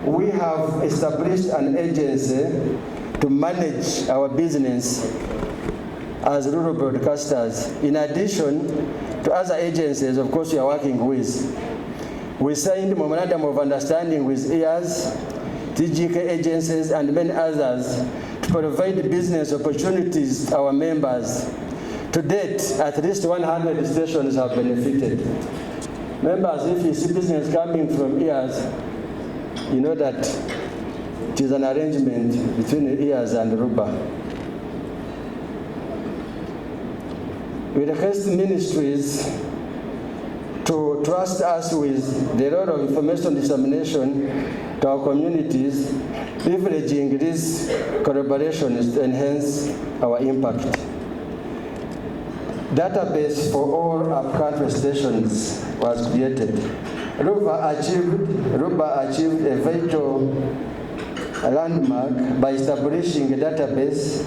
we have established an agency to manage our business as rural broadcasters. In addition to other agencies, of course, we are working with. We signed memorandum of understanding with EARS, TGK agencies, and many others to provide business opportunities to our members. To date, at least 100 stations have benefited. Members, if you see business coming from EARS, you know that it is an arrangement between EARS and RUBA. We request ministries to trust us with the role of information dissemination to our communities, leveraging these collaborations to enhance our impact. Database for all up-country stations was created. RUBA achieved a vital landmark by establishing a database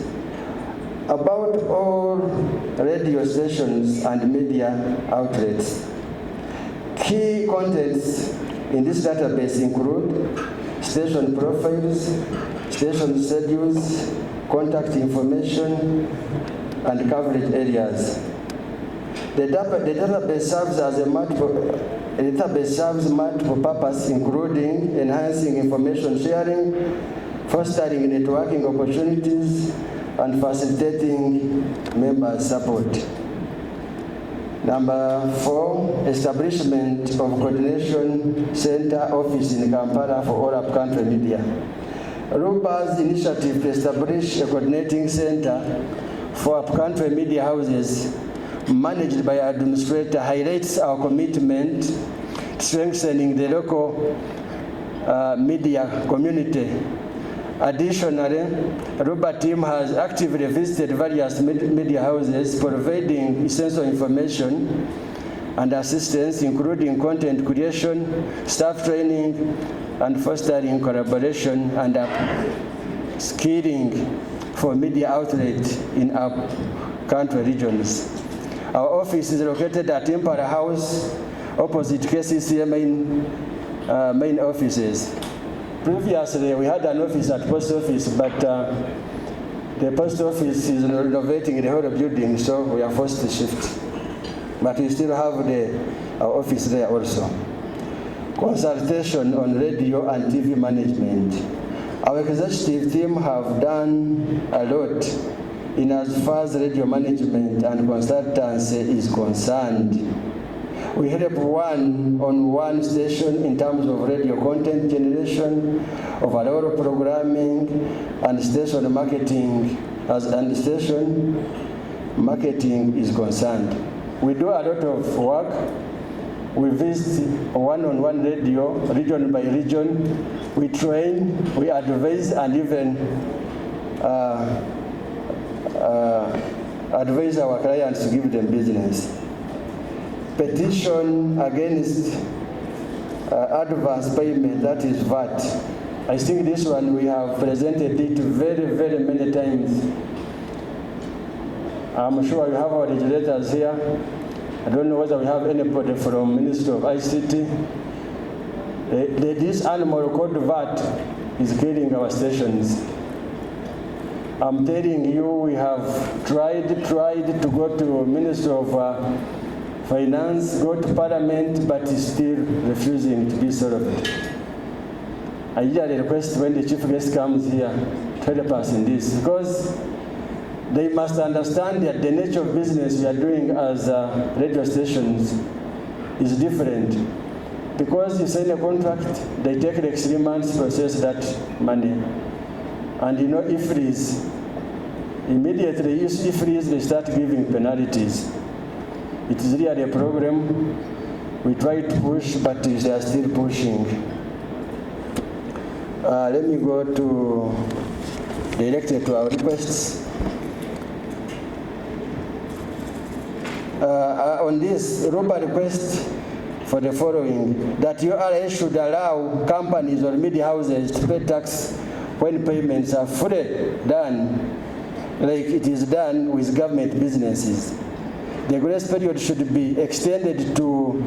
about all radio stations and media outlets. Key contents in this database include station profiles, station schedules, contact information, and coverage areas. The database serves multiple purposes, including enhancing information sharing, fostering networking opportunities, and facilitating member support. Number 4, establishment of coordination center office in Kampala for all up-country media. RUBA's initiative to establish a coordinating center for up-country media houses managed by our administrator highlights our commitment to strengthening the local media community. Additionally, RUBA team has actively visited various media houses, providing essential information and assistance, including content creation, staff training, and fostering collaboration and skilling for media outlets in our country regions. Our office is located at Impala House, opposite KCCA main offices. Previously, we had an office at post office, but the post office is renovating the whole building, so we are forced to shift. But we still have our office there also. Consultation on radio and TV management. Our executive team have done a lot in as far as radio management and consultancy is concerned. We help one-on-one station in terms of radio content generation, overall programming, and station marketing and station marketing is concerned. We do a lot of work. We visit one-on-one radio, region by region. We train, we advise, and even advise our clients to give them business. Petition against advance payment, that is VAT. I think this one we have presented it very, very many times. I'm sure you have our legislators here. I don't know whether we have anybody from Ministry of ICT. This animal called VAT is killing our stations. I'm telling you, we have tried to go to Ministry of Finance, go to Parliament, but is still refusing to be solved. I usually request when the chief guest comes here to help us in this, because they must understand that the nature of business we are doing as radio stations is different. Because you sign a contract, they take like 3 months to process that money. And you know, if it is immediately, if it is, they start giving penalties. It is really a problem. We try to push, but they are still pushing. Let me go to directly to our requests. On this, RUBA request for the following: that URA should allow companies or media houses to pay tax when payments are fully done, like it is done with government businesses. the grace period should be extended to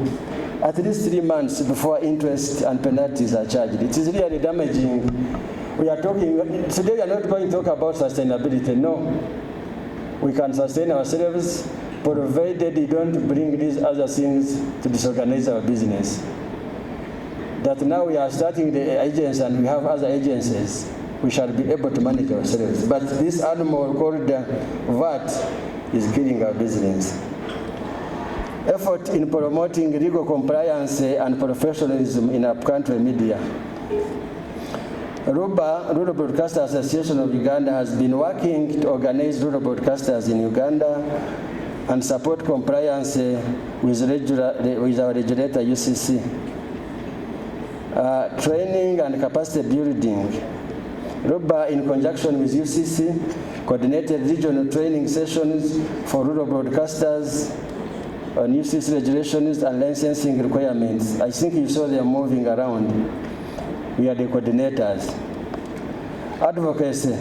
at least 3 months before interest and penalties are charged. It is really damaging. We are talking, today we are not going to talk about sustainability, no. We can sustain ourselves, provided you don't bring these other things to disorganize our business. That now we are starting the agency and we have other agencies, we shall be able to manage ourselves. But this animal called VAT is killing our business. Effort in promoting legal compliance and professionalism in upcountry media. RUBA, Rural Broadcasters Association of Uganda, has been working to organize rural broadcasters in Uganda and support compliance with our regulator UCC. Training and capacity building. RUBA, in conjunction with UCC, coordinated regional training sessions for rural broadcasters on UCC regulations and licensing requirements. I think you saw them moving around. We are the coordinators. Advocacy.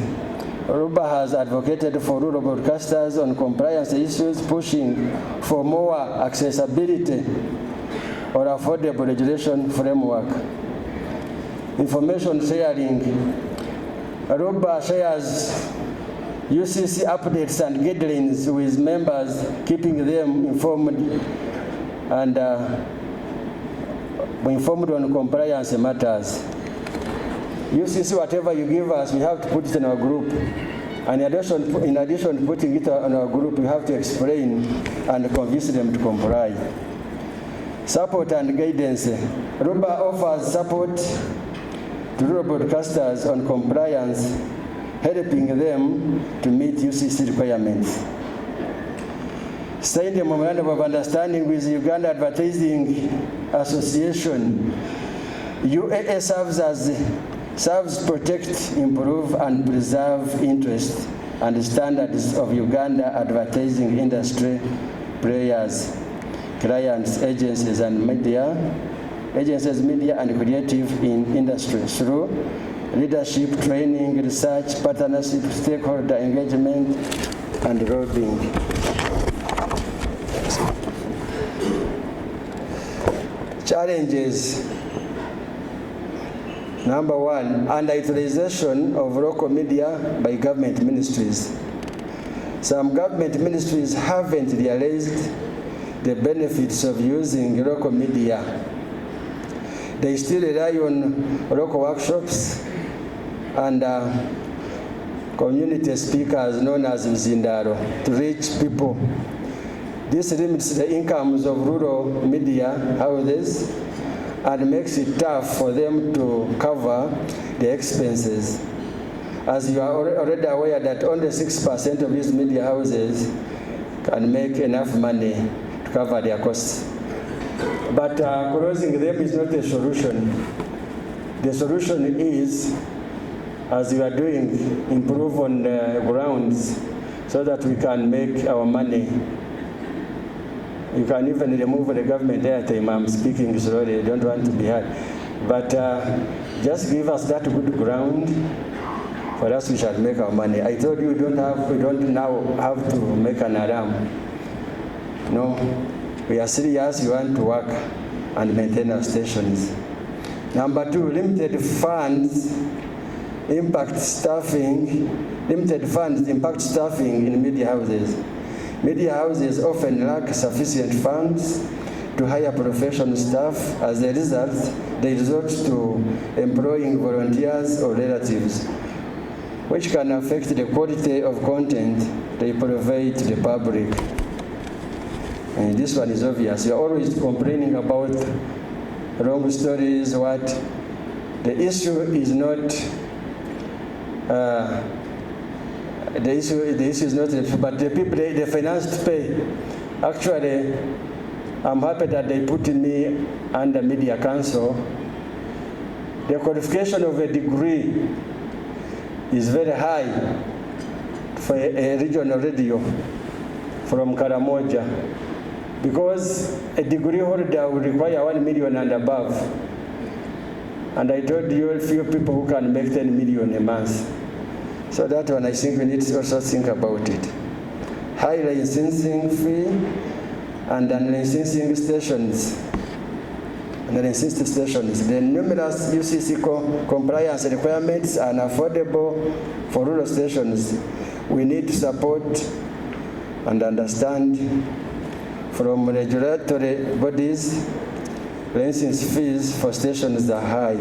RUBA has advocated for rural broadcasters on compliance issues, pushing for more accessibility or affordable regulation framework. Information sharing. RUBA shares UCC updates and guidelines with members, keeping them informed and informed on compliance matters. UCC, whatever you give us, we have to put it in our group. And in addition to putting it on our group, we have to explain and convince them to comply. Support and guidance. RUBA offers support to rural broadcasters on compliance, helping them to meet UCC requirements. Signed a memorandum of understanding with Uganda Advertising Association. UAA serves, protect, improve, and preserve interests and standards of Uganda advertising industry players, clients, agencies, and media and creative in industry through leadership, training, research, partnership, stakeholder engagement, and lobbying. Challenges. Number one, underutilization of local media by government ministries. Some government ministries haven't realized the benefits of using local media. They still rely on local workshops and community speakers known as Mzindaro to reach people. This limits the incomes of rural media houses and makes it tough for them to cover the expenses. As you are already aware that only 6% of these media houses can make enough money to cover their costs. But closing them is not a solution. The solution is, as we are doing, improve on the grounds so that we can make our money. You can even remove the government airtime. I'm speaking slowly, I don't want to be hard. But just give us that good ground, for us we shall make our money. I told you we don't now have to make an alarm. No, we are serious, we want to work and maintain our stations. Number two, limited funds impact staffing in media houses. Media houses often lack sufficient funds to hire professional staff. As a result, they resort to employing volunteers or relatives, which can affect the quality of content they provide to the public. And this one is obvious. You're always complaining about wrong stories. What the issue is not. The issue is not, but the people, the financed pay. Actually, I'm happy that they put me under Media Council. The qualification of a degree is very high for a regional radio from Karamoja, because a degree holder will require 1 million and above. And I told you a few people who can make 10 million a month. So that one, I think we need to also think about it. High licensing fee, and unlicensing stations. Unlicensed stations. The numerous UCC compliance requirements are unaffordable for rural stations. We need to support and understand from regulatory bodies. License fees for stations are high,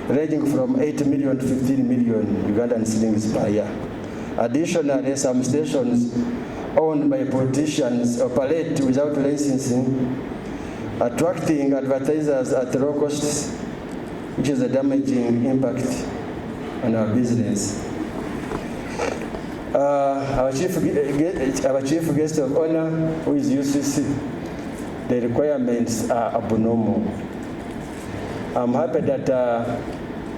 ranging from 8 million to 15 million Ugandan shillings per year. Additionally, some stations owned by politicians operate without licensing, attracting advertisers at low costs, which is a damaging impact on our business. Our chief guest of honor, who is UCC, the requirements are abnormal. I'm happy that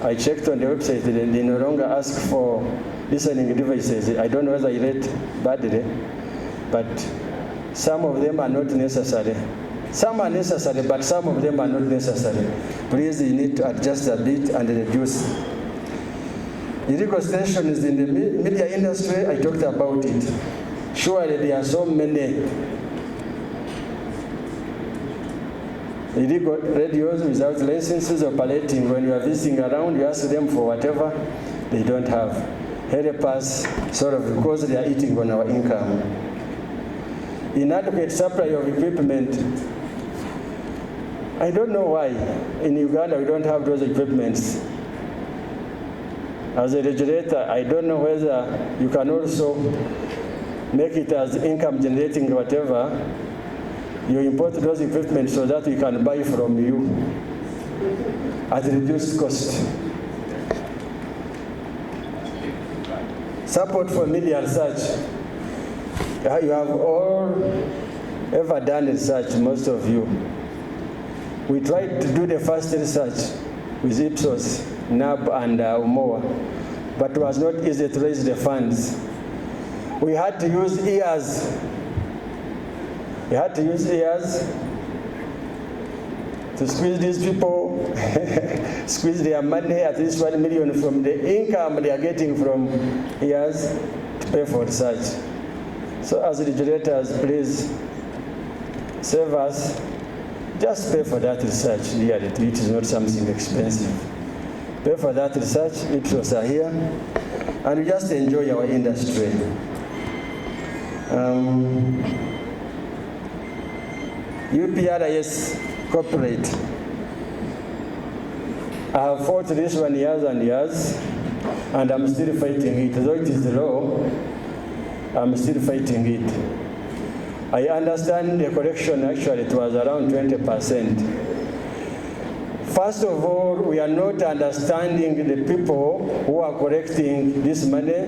I checked on the website, they no longer ask for listening devices. I don't know whether I read badly, but some of them are not necessary. Some are necessary, but some of them are not necessary. Please, you need to adjust a bit and reduce. Illegal stations in the media industry, I talked about it. Surely there are so many illegal radios without licenses operating. When you are visiting around, you ask them for whatever they don't have. Help us sort of, because they are eating on our income. Inadequate supply of equipment. I don't know why in Uganda we don't have those equipments. As a regulator, I don't know whether you can also make it as income generating whatever. You import those equipment so that we can buy from you at reduced cost. Support for media research. You have all ever done research, most of you. We tried to do the first research with Ipsos, NAB, and UMOA, but it was not easy to raise the funds. We had to use years. We had to use years to squeeze these people, squeeze their money, at least 1 million from the income they are getting from years to pay for research. So as regulators, please save us. Just pay for that research, really. It is not something expensive. Pay for that research, Ipsos are here, and we just enjoy our industry. UPRIS corporate. I have fought this one years and years, and I'm still fighting it. Though it is law, I'm still fighting it. I understand the correction, actually, it was around 20%. First of all, we are not understanding the people who are collecting this money.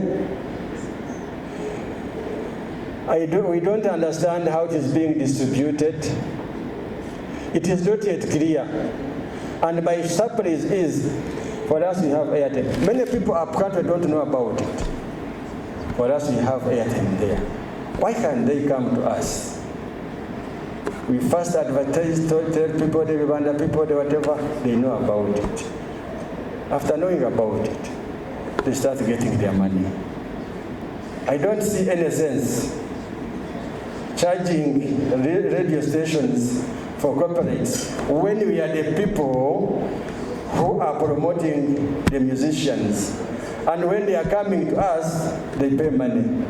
We don't understand how it is being distributed. It is not yet clear. And my surprise is, for us we have airtime. Many people up country don't know about it. For us we have airtime there. Why can't they come to us? We first advertise, tell people, the Uganda people, whatever, they know about it. After knowing about it, they start getting their money. I don't see any sense charging radio stations for corporates when we are the people who are promoting the musicians. And when they are coming to us, they pay money.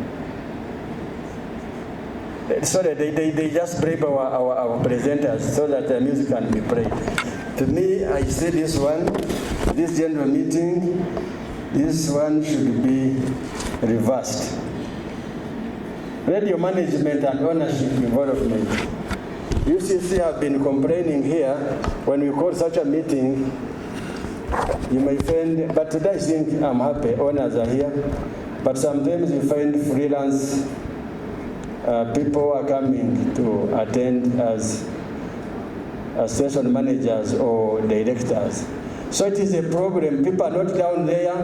So that they just bribe our presenters so that the music can be played. To me, I say this one, this general meeting, this one should be reversed. Radio management and ownership involvement. UCC have been complaining here when we call such a meeting. You may find, but today I think I'm happy, owners are here. But sometimes you find freelance people are coming to attend as station managers or directors. So it is a problem. People are not down there.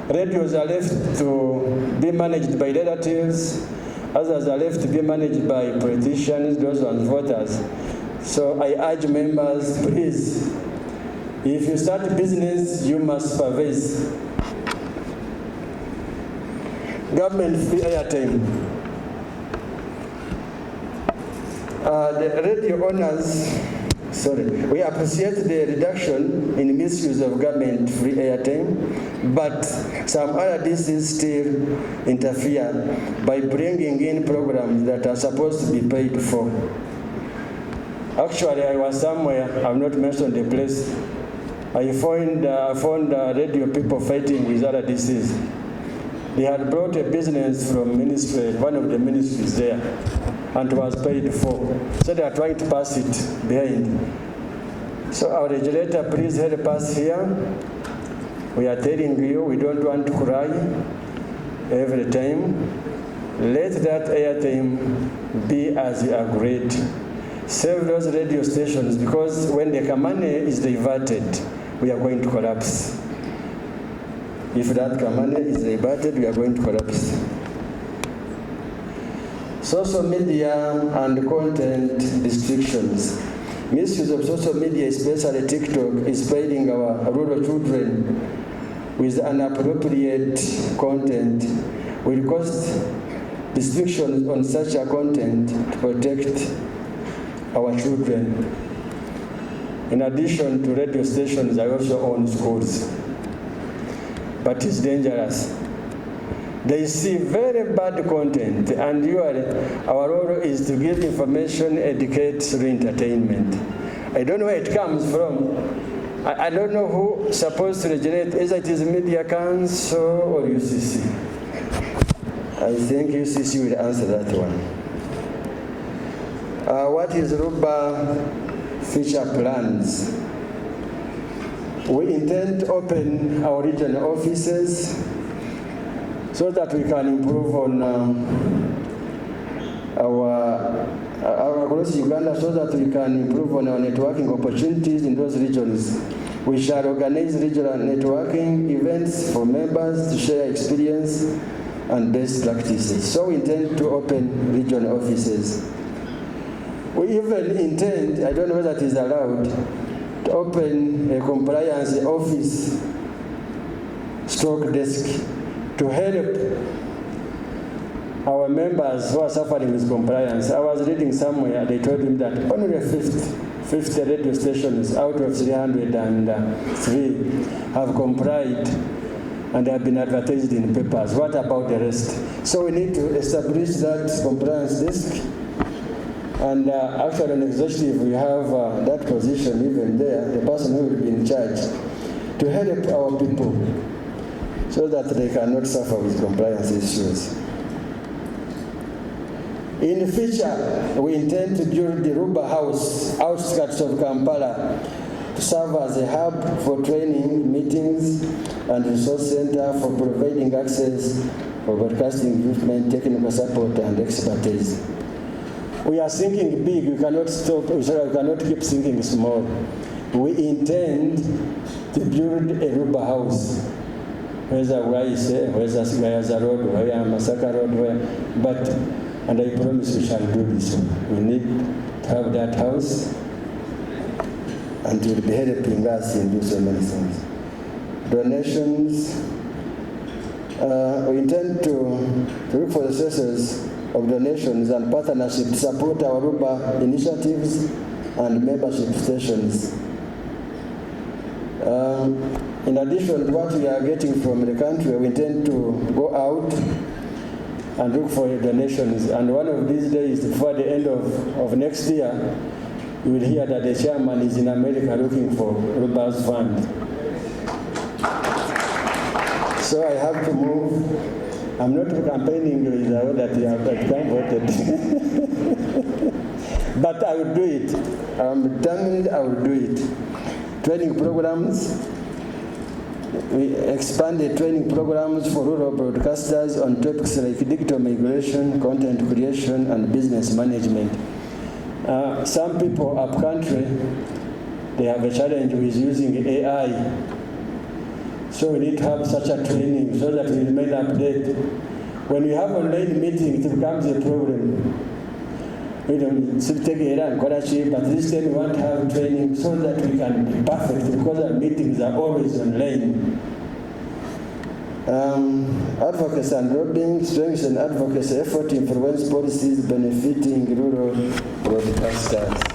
Radios are left to be managed by relatives. Others are left to be managed by politicians, those ones voters. So I urge members, please, if you start a business, you must supervise. Government free airtime. The radio owners, we appreciate the reduction in misuse of government-free airtime, but some other DCs still interfere by bringing in programs that are supposed to be paid for. Actually, I was somewhere, I've not mentioned the place, I found radio people fighting with other DCs. They had brought a business from ministry, one of the ministries there, and was paid for. So they are trying to pass it behind. So our regulator, please help us here. We are telling you, we don't want to cry every time. Let that airtime be as you agreed. Save those radio stations, because when the money is diverted, we are going to collapse. If that money is diverted, we are going to collapse. Social media and content restrictions. Misuse of social media, especially TikTok, is failing our rural children with inappropriate content. We request restrictions on such a content to protect our children. In addition to radio stations, I also own schools. But it's dangerous. They see very bad content, and our role is to give information, educate through entertainment. I don't know where it comes from. I don't know who is supposed to regulate, either it is Media Council or UCC. I think UCC will answer that one. What is RUBA future plans? We intend to open our regional offices so that we can improve on our across Uganda, so that we can improve on our networking opportunities in those regions. We shall organize regional networking events for members to share experience and best practices. So we intend to open regional offices. We even intend, I don't know whether that is allowed, to open a compliance office stroke desk to help our members who are suffering with compliance. I was reading somewhere, they told him that only 50 radio stations out of 303 have complied and have been advertised in papers. What about the rest? So we need to establish that compliance desk. And actually, an executive, we have that position even there, the person who will be in charge, to help our people so that they cannot suffer with compliance issues. In the future, we intend to build the RUBA House, outskirts of Kampala, to serve as a hub for training, meetings, and resource center for providing access for broadcasting equipment, technical support, and expertise. We are thinking big, we cannot stop, we cannot keep thinking small. We intend to build a RUBA house. Whether Gayaza Road, where Masaka Road, but, and I promise we shall do this. We need to have that house, and it will be helping us in doing so many things. Donations, we intend to look for the sources of donations and partnership to support our RUBA initiatives and membership stations. In addition to what we are getting from the country, we intend to go out and look for donations. And one of these days, before the end of next year, you will hear that the chairman is in America looking for RUBA's fund. So I have to move. I'm not campaigning with that you have voted. But I will do it. I'm determined I will do it. Training programs. We expanded training programs for rural broadcasters on topics like digital migration, content creation, and business management. Some people up country, they have a challenge with using AI. So we need to have such a training so that we remain updated. When we have online meetings, it becomes a problem. We don't take it and scholarship, but this time we want to have training so that we can be perfect, because our meetings are always online. Advocacy and lobbying, strengthen advocacy effort to influence policies benefiting rural broadcasters.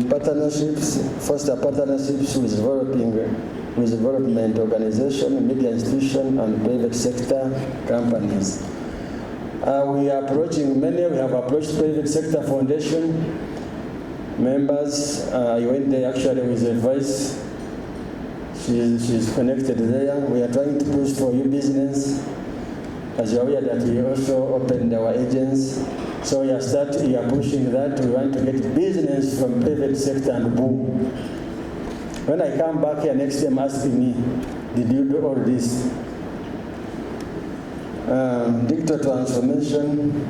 Partnerships, foster partnerships with development organization, media institution, and private sector companies. We are approaching many. We have approached private sector foundation members. I went there actually with advice. She's connected there. We are trying to push for UBC. As you are aware that we also opened our agents. So we are pushing that. We want to get business from private sector and boom. When I come back here next time asking me, did you do all this? Digital transformation,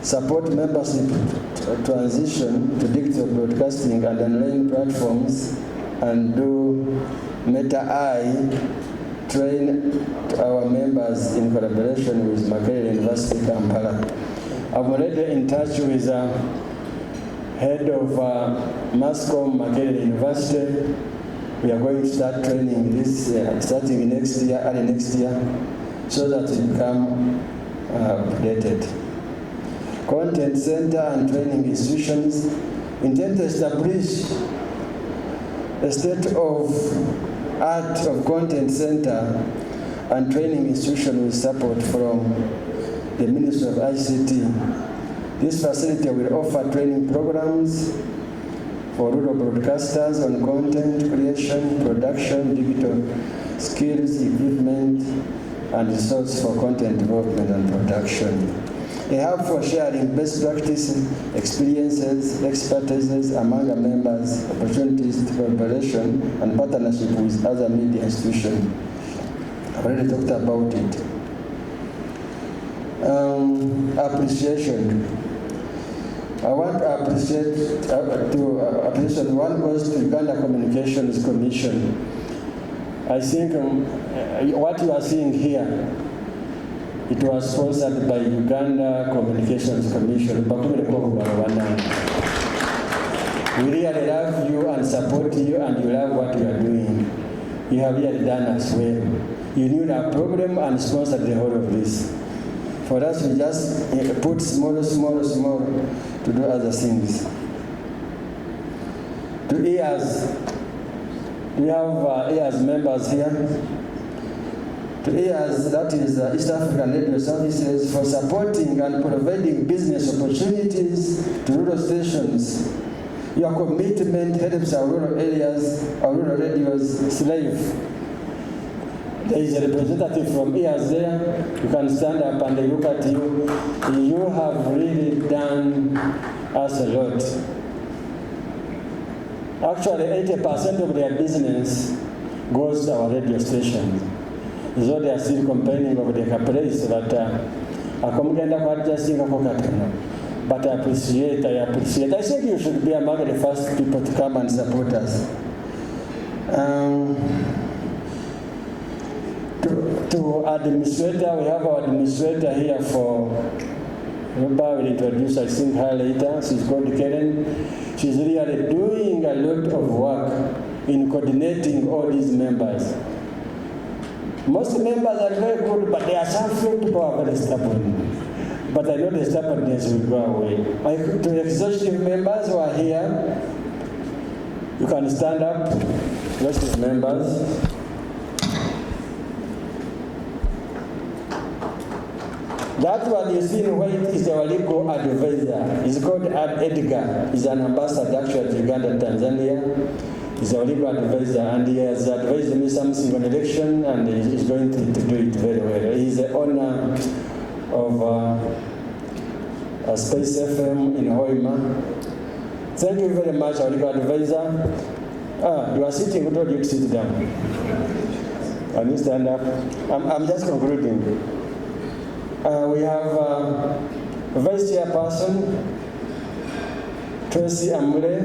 support membership transition to digital broadcasting and online platforms, and do Meta-I, train our members in collaboration with Makerere University, Kampala. I'm already in touch with head of Mascom Makerere University. We are going to start training this starting next year, early next year, so that it become updated. Content center and training institutions intend to establish a state-of-art of content center and training institution with support from the Ministry of ICT. This facility will offer training programs for rural broadcasters on content creation, production, digital skills, equipment, and resources for content development and production. A hub for sharing best practices, experiences, expertises among our members, opportunities to collaboration, and partnership with other media institutions. I already talked about it. Appreciation. I want to appreciate one goes to Uganda Communications Commission. I think what you are seeing here, it was sponsored by Uganda Communications Commission. We really love you and support you, and you love what you are doing. You have really done as well. You knew our problem and sponsored the whole of this. For us, we just put small to do other things. To EAS, we have EAS members here. To EAS, that is East African Radio Services, for supporting and providing business opportunities to rural stations. Your commitment helps our rural areas, our rural radios thrive. There is a representative from EAS there. You can stand up and they look at you. You have really done us a lot. Actually, 80% of their business goes to our radio stations. Though they are still complaining of the place that but I appreciate. I think you should be among the first people to come and support us. To administrator, we have our administrator here for, remember we introduced, I think, her later. She's called Karen. She's really doing a lot of work in coordinating all these members. Most members are very good, but there are some few people who are very stubborn. But I know the stubbornness will go away. To the exhaustive members who are here, you can stand up, exhaustive members. That one you see in white is our legal advisor. He's called Edgar. He's an ambassador actually to Uganda and Tanzania. He's our legal advisor, and he has advised me something on election, and he's going to do it very well. He's the owner of a Space FM in Hoima. Thank you very much, our legal advisor. You are sitting, who told you to sit down? Can you stand up? I'm just concluding. We have Vice Chairperson, Tracy Amule,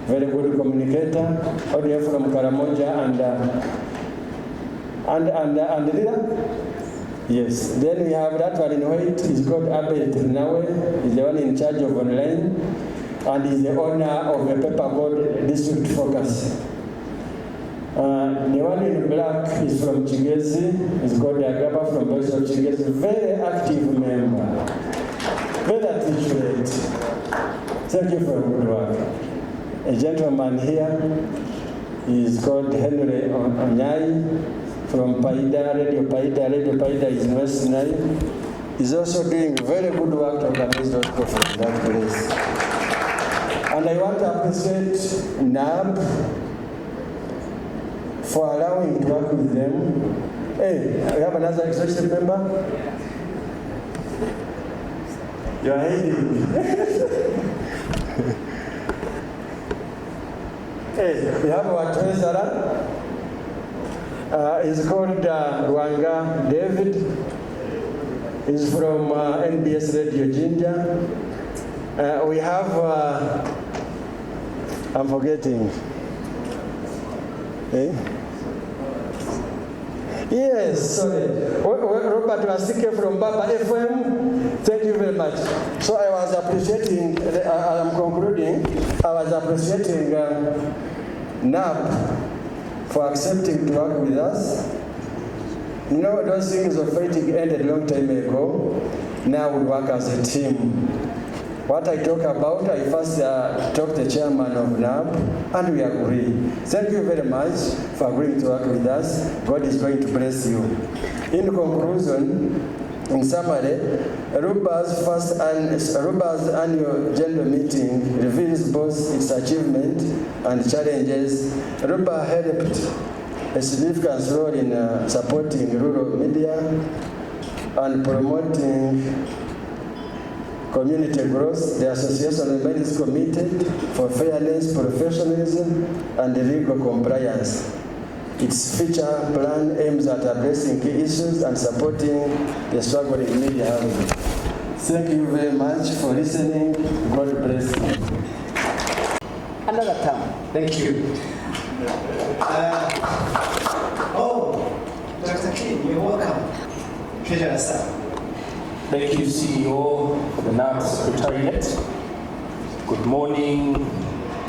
very good communicator, all the way from Karamoja, and leader. Yes. Then we have that one in white. He's called Abel Trinawe. He's the one in charge of online, and he's the owner of a paper called District Focus. The one in black is from Chigezi. It's called the Agaba from Boys of Chigezi. Very active member. Very articulate. Thank you for your good work. A gentleman here is called Henry Onyai from Paida, Radio Paida. Radio Paida is in West Nile. He's also doing very good work to organize those people from that place. And I want to appreciate NAB for allowing to work with them. Hey, we have another executive member? You are hating. Hey, we have our treasurer. He's called Rwanga David. He's from NBS Radio Ginger. We have, I'm forgetting. Eh? Yes, sorry. Robert Wasike from Baba FM. Thank you very much. So I was appreciating, I'm concluding, I was appreciating NAB for accepting to work with us. You know, those things of fighting ended a long time ago. Now we work as a team. What I talk about, I first talked to the chairman of NAB, and we agree. Thank you very much for agreeing to work with us. God is going to bless you. In conclusion, in summary, Ruba's annual general meeting reveals both its achievement and challenges. Ruba helped a significant role in supporting rural media and promoting community growth. The association remains committed for fairness, professionalism, and legal compliance. Its future plan aims at addressing key issues and supporting the struggling media house. Thank you very much for listening. God bless you. Another time. Thank you. Dr. Kin, you're welcome. Treasurer, sir. Thank you, CEO for the NAB Secretariat. Good morning,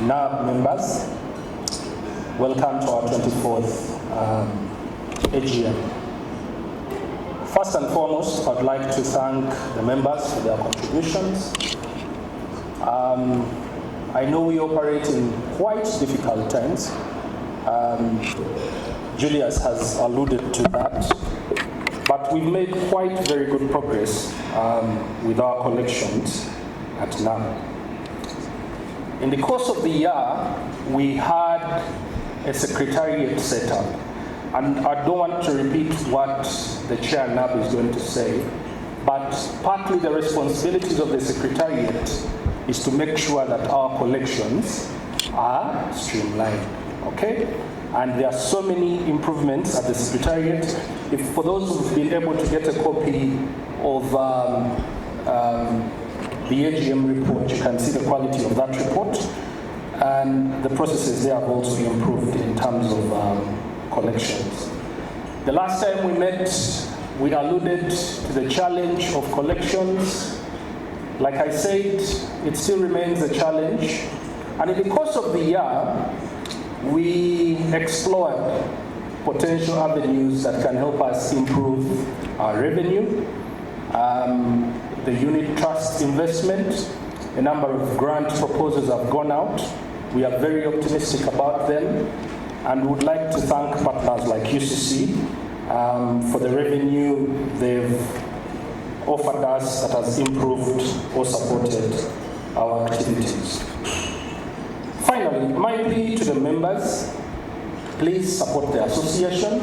NAB members. Welcome to our 24th AGM. First and foremost, I'd like to thank the members for their contributions. I know we operate in quite difficult times. Julius has alluded to that. But we've made quite very good progress with our collections at NAB. In the course of the year, we had a secretariat set up. And I don't want to repeat what the chair NAB is going to say, but partly the responsibilities of the secretariat is to make sure that our collections are streamlined, okay? And there are so many improvements at the secretariat. If for those who've been able to get a copy of the AGM report, you can see the quality of that report. And the processes there have also improved in terms of collections. The last time we met, we alluded to the challenge of collections. Like I said, it still remains a challenge. And in the course of the year, we explored potential avenues that can help us improve our revenue, the unit trust investment. A number of grant proposals have gone out. We are very optimistic about them and would like to thank partners like UCC for the revenue they've offered us that has improved or supported our activities. Finally, my plea to the members, please support the association.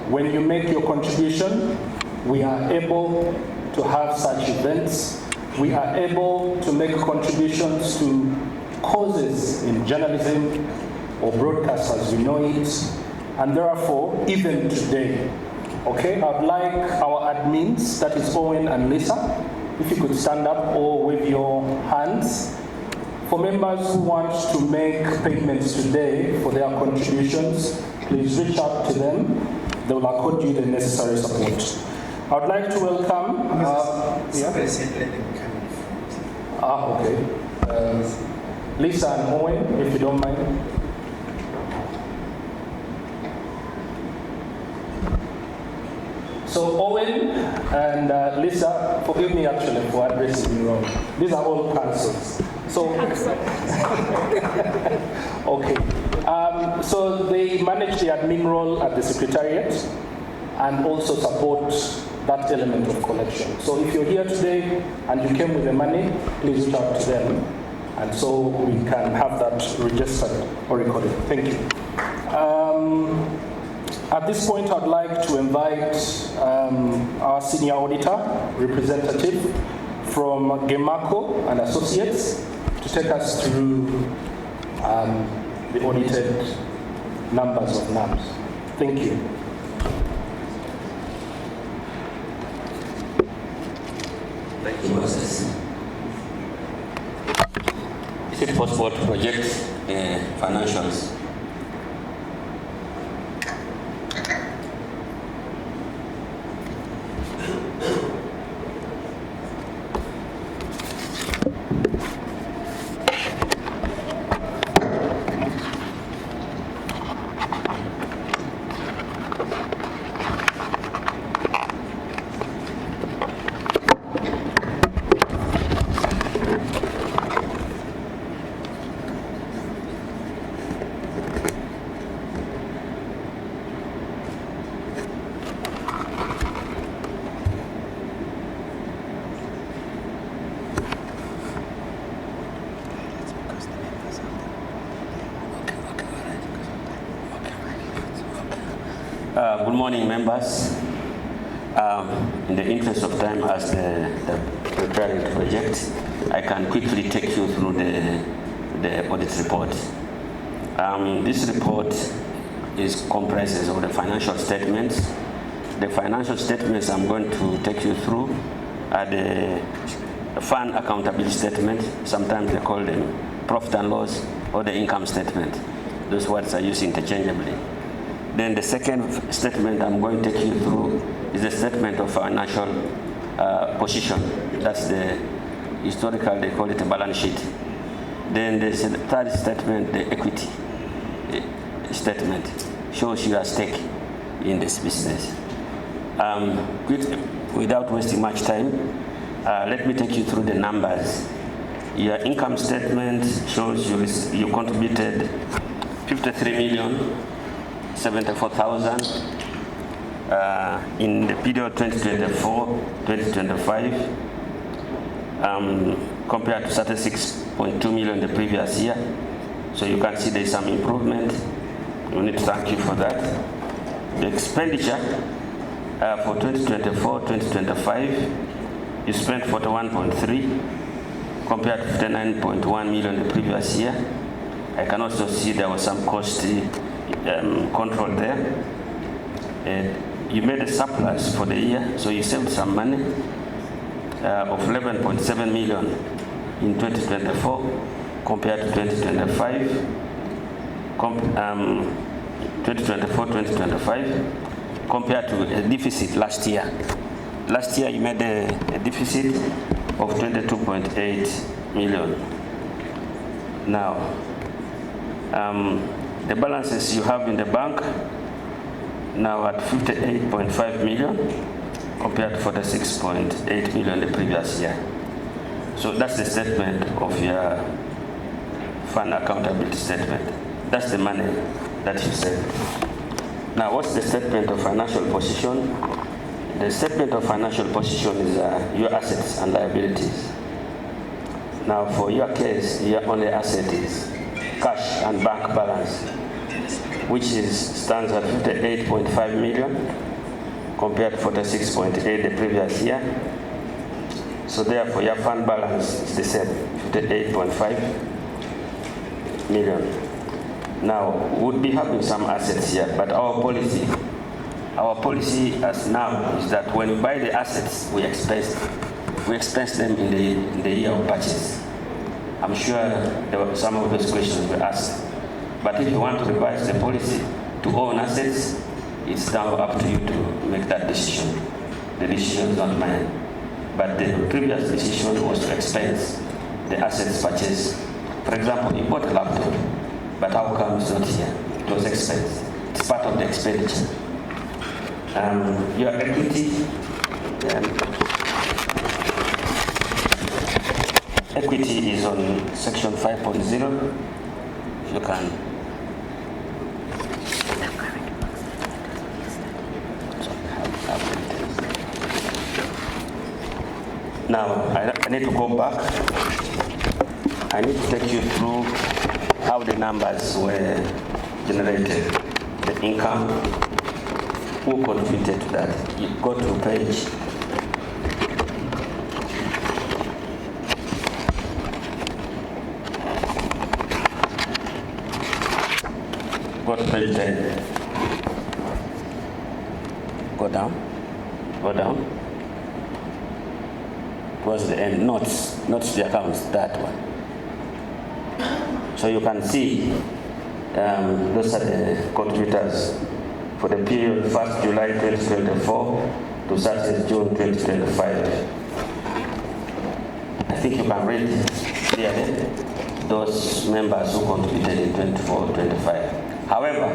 When you make your contribution, we are able to have such events. We are able to make contributions to causes in journalism or broadcast as we know it. And therefore, even today, okay, I'd like our admins, that is Owen and Lisa, if you could stand up or wave your hands. For members who want to make payments today for their contributions, please reach out to them. They will accord you the necessary support. I would like to welcome... okay. Lisa and Owen, if you don't mind. So Owen and Lisa, forgive me actually for addressing you wrong. These are all councils. So, okay. So they manage the admin role at the Secretariat and also support that element of collection. So if you're here today and you came with the money, please reach out to them, and so we can have that registered or recorded. Thank you. At this point, I'd like to invite our senior auditor representative from Gemaco and Associates to take us through the audited numbers of NABs. Thank you. Thank you, Moses. Is it possible to project financials? Good morning, members. In the interest of time, as the preparing project, I can quickly take you through the audit report. This report comprises of the financial statements. The financial statements I'm going to take you through are the fund accountability statement. Sometimes they call them profit and loss, or the income statement. Those words are used interchangeably. Then the second statement I'm going to take you through is the statement of financial position. That's the historical, they call it a balance sheet. Then there's the third statement, the equity statement, shows your stake in this business. Without wasting much time, let me take you through the numbers. Your income statement shows you contributed 53,074,000 in the period 2024-2025, compared to 36.2 million the previous year. So you can see there's some improvement. We need to thank you for that. The expenditure for 2024-2025, you spent 41.3 compared to 59.1 million the previous year. I can also see there was some cost control there. You made a surplus for the year, so you saved some money of 11.7 million in 2024 compared to 2025. 2024-2025 compared to a deficit last year. Last year you made a deficit of 22.8 million. Now, the balances you have in the bank now at 58.5 million compared to 46.8 million the previous year. So that's the statement of your fund accountability statement. That's the money that you saved. Now, what's the statement of financial position? The statement of financial position is your assets and liabilities. Now, for your case, your only asset is cash and bank balance, which stands at 58.5 million compared to 46.8 the previous year. So therefore, your fund balance is the same, 58.5 million. Now, we'll be having some assets here, but our policy as now is that when we buy the assets, we expense them in the year of purchase. I'm sure some of those questions were asked. But if you want to revise the policy to own assets, it's now up to you to make that decision. The decision is not mine. But the previous decision was to expense the assets purchased. For example, you bought a laptop, but how come it's not here? It was expense. It's part of the expenditure. Your equity, equity is on section 5.0. You can. Now, I need to go back. I need to take you through how the numbers were generated, the income, who contributed to that. You go to page 10. Go down. Go down. Towards the end, not the accounts, that one. So you can see those are the contributors for the period 1st July 2024 to 30th June 2025. I think you can read clearly those members who contributed in 24-25. However,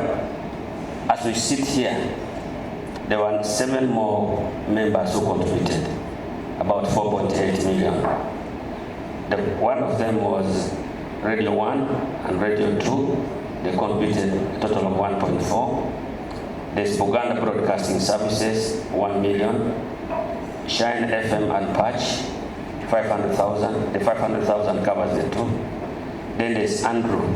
as we sit here, there were 7 more members who contributed, about 4.8 million. One of them was Radio 1 and Radio 2. They contributed a total of 1.4. There's Buganda Broadcasting Services, 1 million. Shine FM and Patch, 500,000. The 500,000 covers the 2. Then there's Andrew.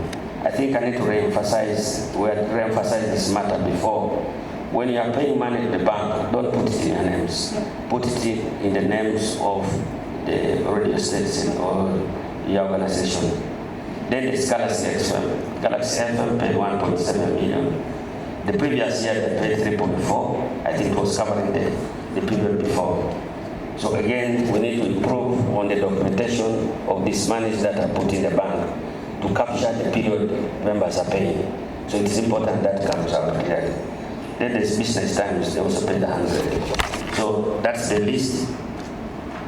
I think I need to re-emphasize this matter before. When you are paying money at the bank, don't put it in your names. Put it in the names of the radio station or your organization. Then there's Galaxy FM. Galaxy FM paid 1.7 million. The previous year they paid 3.4. I think it was covering the period before. So again, we need to improve on the documentation of these monies that are put in the bank to capture the period members are paying. So it's important that comes out clearly. Then there's Business Times, they also paid 100. So that's the list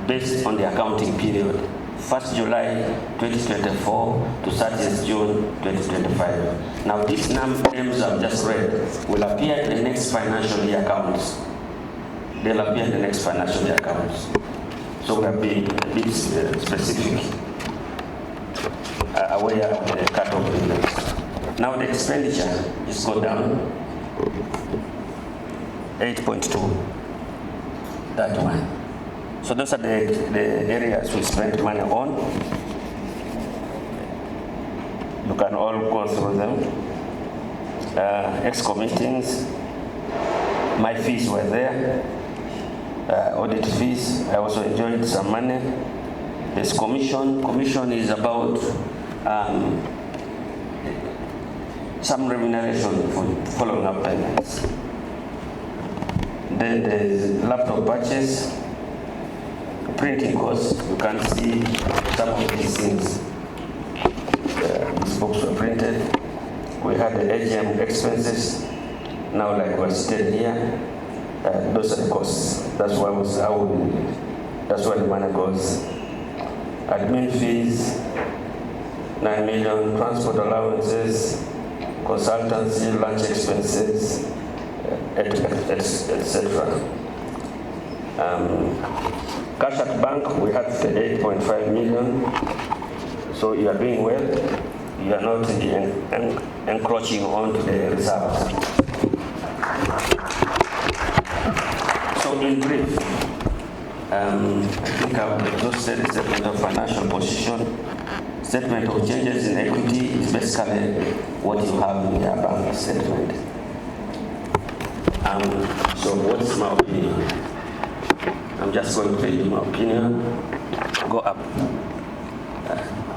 based on the accounting period. 1st July 2024 to 30th June 2025. Now these names I've just read will appear in the next financial year accounts. They'll appear in the next financial year accounts. So we'll be a bit specific, aware of the cut-off index. Now the expenditure is go down, 8.2, that one. So those are the areas we spent money on. You can all go through them. Exco meetings, my fees were there. Audit fees, I also enjoyed some money. There's commission. Commission is about some remuneration for following up payments. Then there's laptop purchase, printing costs. You can see some of these things. These books were printed. We had the AGM expenses. Now, like we're sitting here, those are the costs. That's why that's where the money goes. Admin fees, 9 million. Transport allowances, consultancy, lunch expenses, etc. Cash at bank, we had 8.5 million. So you are doing well. You are not encroaching onto the reserves. So in brief, I think I've exhausted the statement of financial position. Statement of changes in equity is basically what you have in your bank statement. So what's my opinion? I'm just going to tell you my opinion. Go up.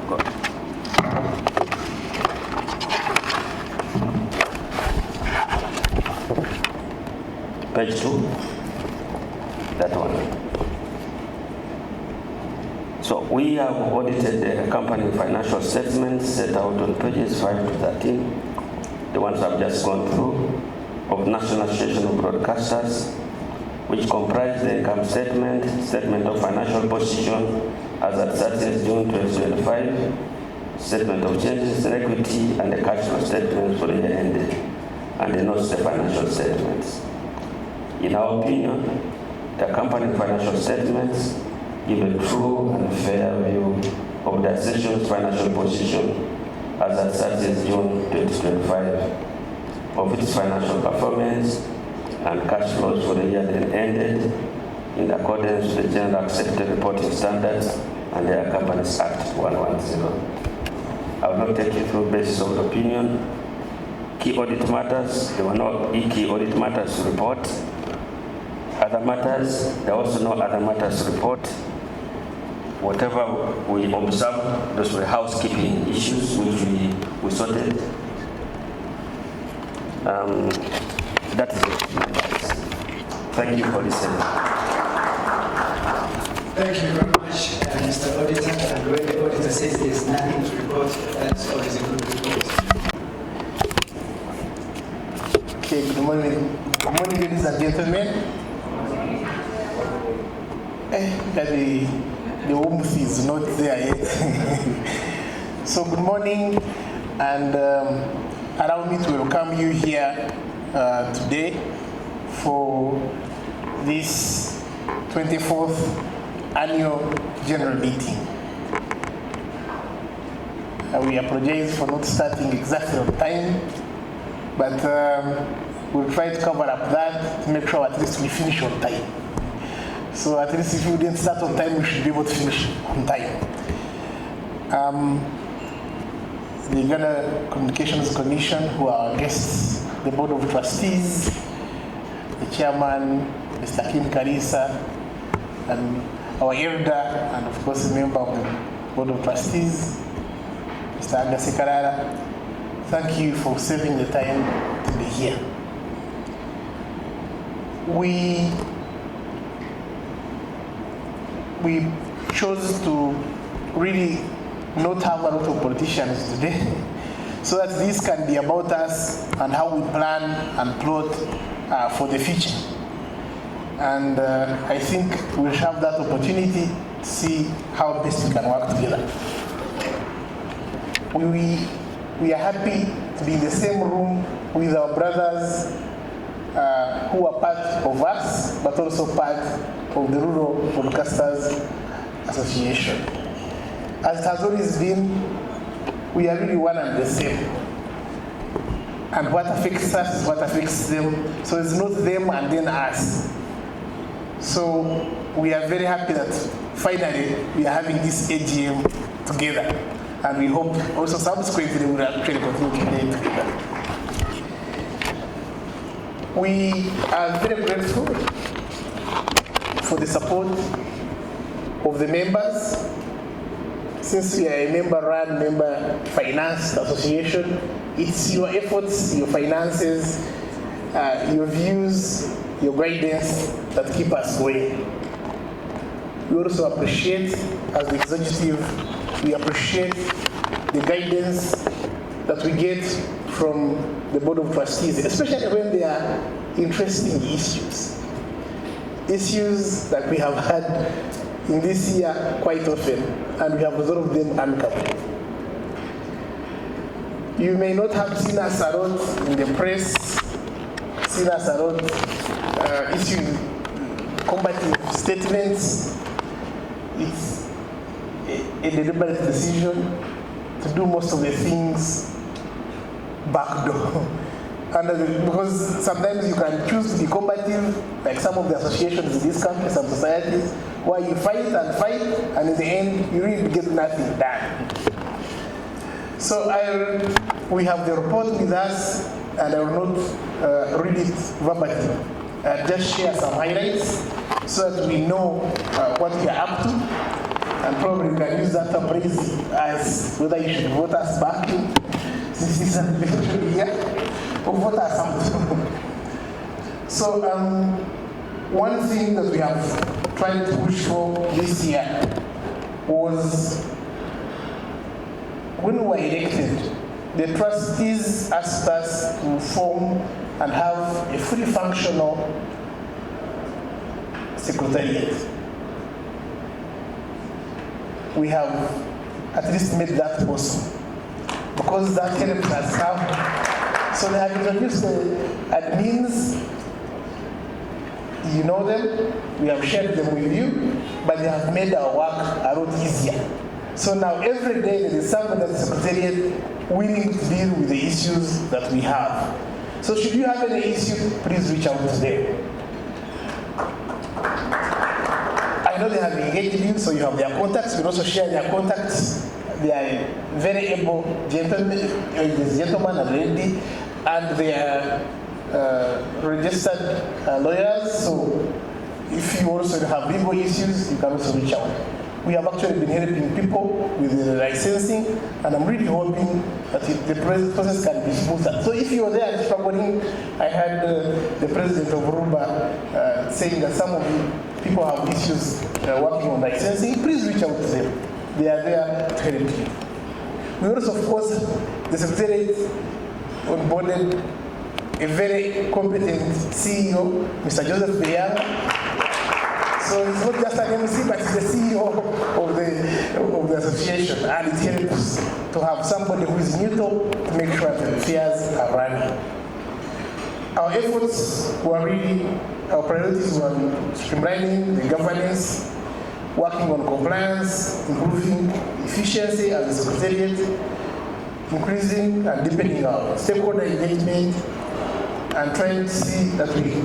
Go up. Page 2. That one. So we have audited the company financial statements set out on pages 5 to 13. The ones I've just gone through, of National Association of Broadcasters, which comprise the income statement, statement of financial position as at 30th June 2025, statement of changes in equity, and the cash flow statements for the year ended, and the notes the financial statements. In our opinion, the accompanying financial statements give a true and fair view of the association's financial position as at 30th June 2025, of its financial performance and cash flows for the year that ended in accordance with the General Accepted Reporting Standards and the Companies Act 110. I will not take you through basis of the opinion. Key audit matters, there were no key audit matters to report. Other matters, there are also no other matters to report. Whatever we observed, those were housekeeping issues which we sorted. That is it. Thank you for listening. Thank you very much, Mr. Auditor. And when the auditor says there's nothing to report, that's always a good report. Okay, good morning. Good morning, ladies and gentlemen. The warmth is not there yet. So good morning, and allow me to welcome you here today for this 24th annual general meeting. We apologize for not starting exactly on time, but we'll try to cover up that to make sure at least we finish on time. So at least if we didn't start on time, we should be able to finish on time. The Ghana Communications Commission, who are our guests, the Board of Trustees, the Chairman, Mr. Kin Kariisa, and our elder, and of course a member of the Board of Trustees, Mr. Agasekarara. Thank you for saving the time to be here. We chose to really not have a lot of politicians today, so that this can be about us and how we plan and plot for the future. And I think we'll have that opportunity to see how best we can work together. We are happy to be in the same room with our brothers who are part of us, but also part of the Rural Broadcasters Association. As it has always been, we are really one and the same. And what affects us is what affects them. So it's not them and then us. So we are very happy that finally we are having this AGM together. And we hope also subsequently we will actually continue to play together. We are very grateful for the support of the members. Since we are a member-run, member-financed association, it's your efforts, your finances, your views, your guidance that keep us going. We also appreciate, as the executive, we appreciate the guidance that we get from the Board of Trustees, especially when they are interesting issues. Issues that we have had in this year quite often, and we have resolved them amicably. You may not have seen us a lot in the press, seen us a lot issuing combative statements. It's a deliberate decision to do most of the things backdoor. Because sometimes you can choose to be combative, like some of the associations in this country, some societies, where you fight, and in the end, you really get nothing done. So we have the report with us, and I will not read it verbatim. Just share some highlights so that we know what we are up to, and probably we can use that to praise as whether you should vote us back in, since this is an election year, or vote us out. So one thing that we have tried to push for this year was, when we were elected, the trustees asked us to form and have a fully functional secretariat. We have at least made that possible, because that helped us have. So they have introduced the admins, You know them, we have shared them with you, but they have made our work a lot easier. So now every day there is someone at the Secretariat willing to deal with the issues that we have. So should you have any issue, please reach out to them. I know they have engaged you, so you have their contacts. You can also share their contacts. They are very able gentlemen, and lady, and they are registered lawyers. So if you also have legal issues, you can also reach out. We have actually been helping people with the licensing, and I'm really hoping that the process can be smoother. So if you're there struggling, I heard the president of Rumba saying that some of you people have issues working on licensing. Please reach out to them. They are there to help you. We also, of course, the Secretariat onboarded a very competent CEO, Mr. Joseph Beyanga. So it's not just an MC, but he's the CEO of the association, and it helps to have somebody who is neutral to make sure that the affairs are running. Our efforts were really, our priorities were streamlining the governance, working on compliance, improving efficiency as a Secretariat, increasing and deepening our stakeholder engagement, and trying to see that we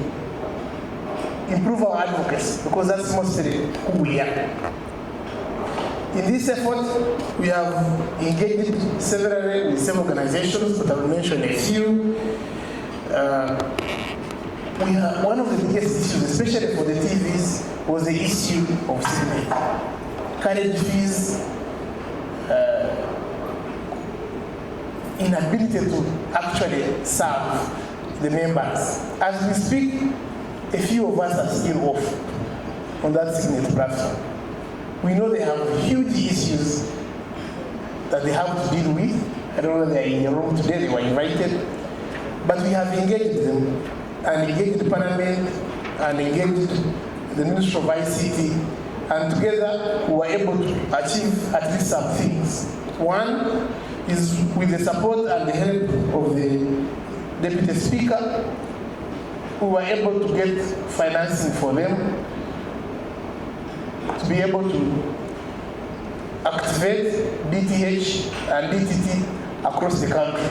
improve our advocacy, because that's mostly who we are. In this effort, we have engaged severally with some organizations, but I will mention a few. We have one of the biggest issues, especially for the TVs, was the issue of Signet. Carriage fees, inability to actually serve the members. As we speak, a few of us are still off on that Signet platform. We know they have huge issues that they have to deal with. I don't know if they're in the room today, they were invited. But we have engaged them, and engaged the Parliament, and engaged the Ministry of ICT, and together we were able to achieve at least some things. One is with the support and the help of the Deputy Speaker, we were able to get financing for them to be able to activate DTH and DTT across the country.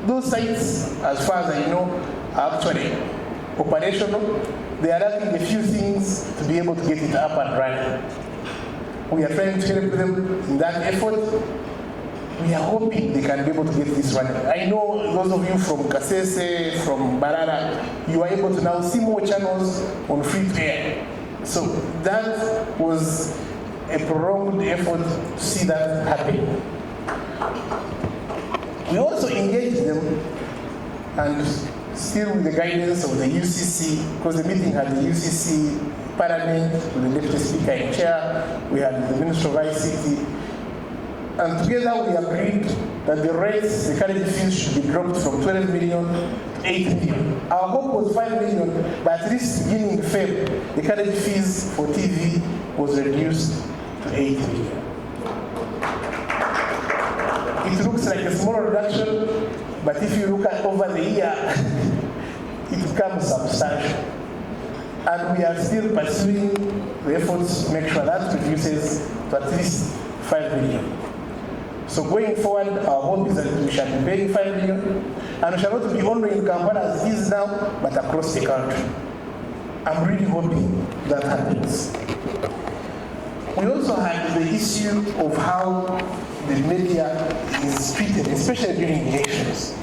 Those sites, as far as I know, are actually operational. They are lacking a few things to be able to get it up and running. We are trying to help them in that effort. We are hoping they can be able to get this running. I know those of you from Kasese, from Barara, you are able to now see more channels on free to air. So that was a prolonged effort to see that happen. We also engaged them, and still with the guidance of the UCC, because the meeting had the UCC, Parliament, with the Deputy Speaker in chair, we had the Minister of ICT, and together we agreed that the rates, the carriage fees should be dropped from 12 million to 8 million. Our hope was 5 million, but at least beginning in February, the carriage fees for TV was reduced to 8 million. It looks like a small reduction, but if you look at over the year, it becomes substantial. And we are still pursuing the efforts to make sure that reduces to at least 5 million. So going forward, our hope is that we shall be paying 5 million, and we shall not be only in Kampala as it is now, but across the country. I'm really hoping that happens. We also had the issue of how the media is treated, especially during elections.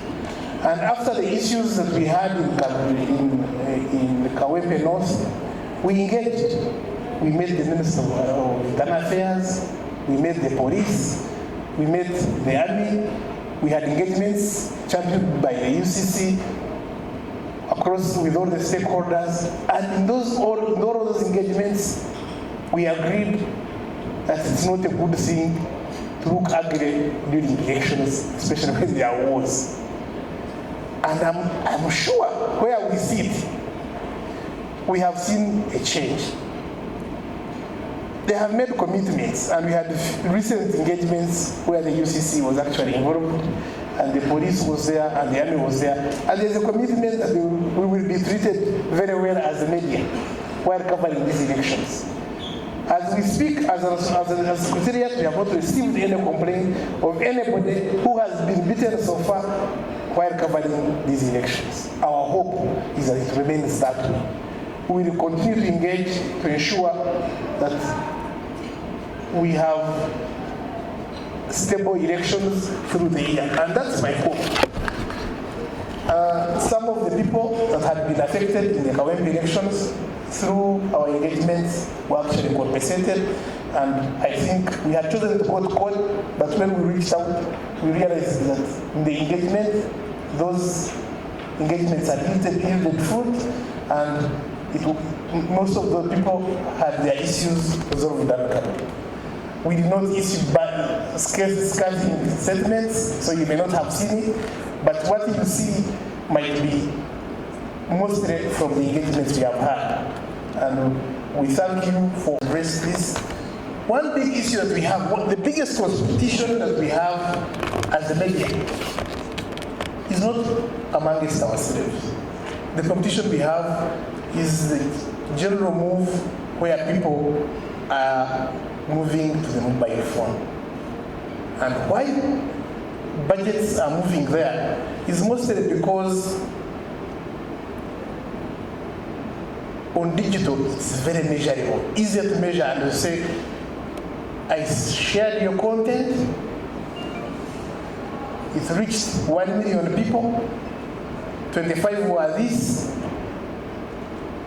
And after the issues that we had in Kawempe North, we engaged. We met the Minister of Internal Affairs, we met the police, we met the army, we had engagements championed by the UCC across with all the stakeholders, and in all of those engagements, we agreed that it's not a good thing to look ugly during elections, especially when there are wars. And I'm sure where we sit, we have seen a change. They have made commitments, and we had recent engagements where the UCC was actually involved, and the police was there, and the army was there. And there's a commitment that we will be treated very well as the media. while covering these elections. As we speak, as a secretariat, we have not received any complaint of anybody who has been beaten so far while covering these elections. Our hope is that it remains that way. We will continue to engage to ensure that we have stable elections through the year, and that's my hope. Some of the people that had been affected in the Kawempe elections through our engagements were actually compensated, and I think we had chosen to go to court, but when we reached out, we realized that in the engagement, those engagements had yielded fruit, and most of those people had their issues resolved amicably. We did not issue scathing statements, so you may not have seen it, but what you see might be mostly from the engagements we have had. And we thank you for embracing this. One big issue that we have, the biggest competition that we have as the media is not amongst ourselves. The competition we have is the general move where people are moving to the mobile phone. And why budgets are moving there is mostly because on digital it's very measurable, easier to measure, and to say, I shared your content, it reached 1 million people, 25 were this,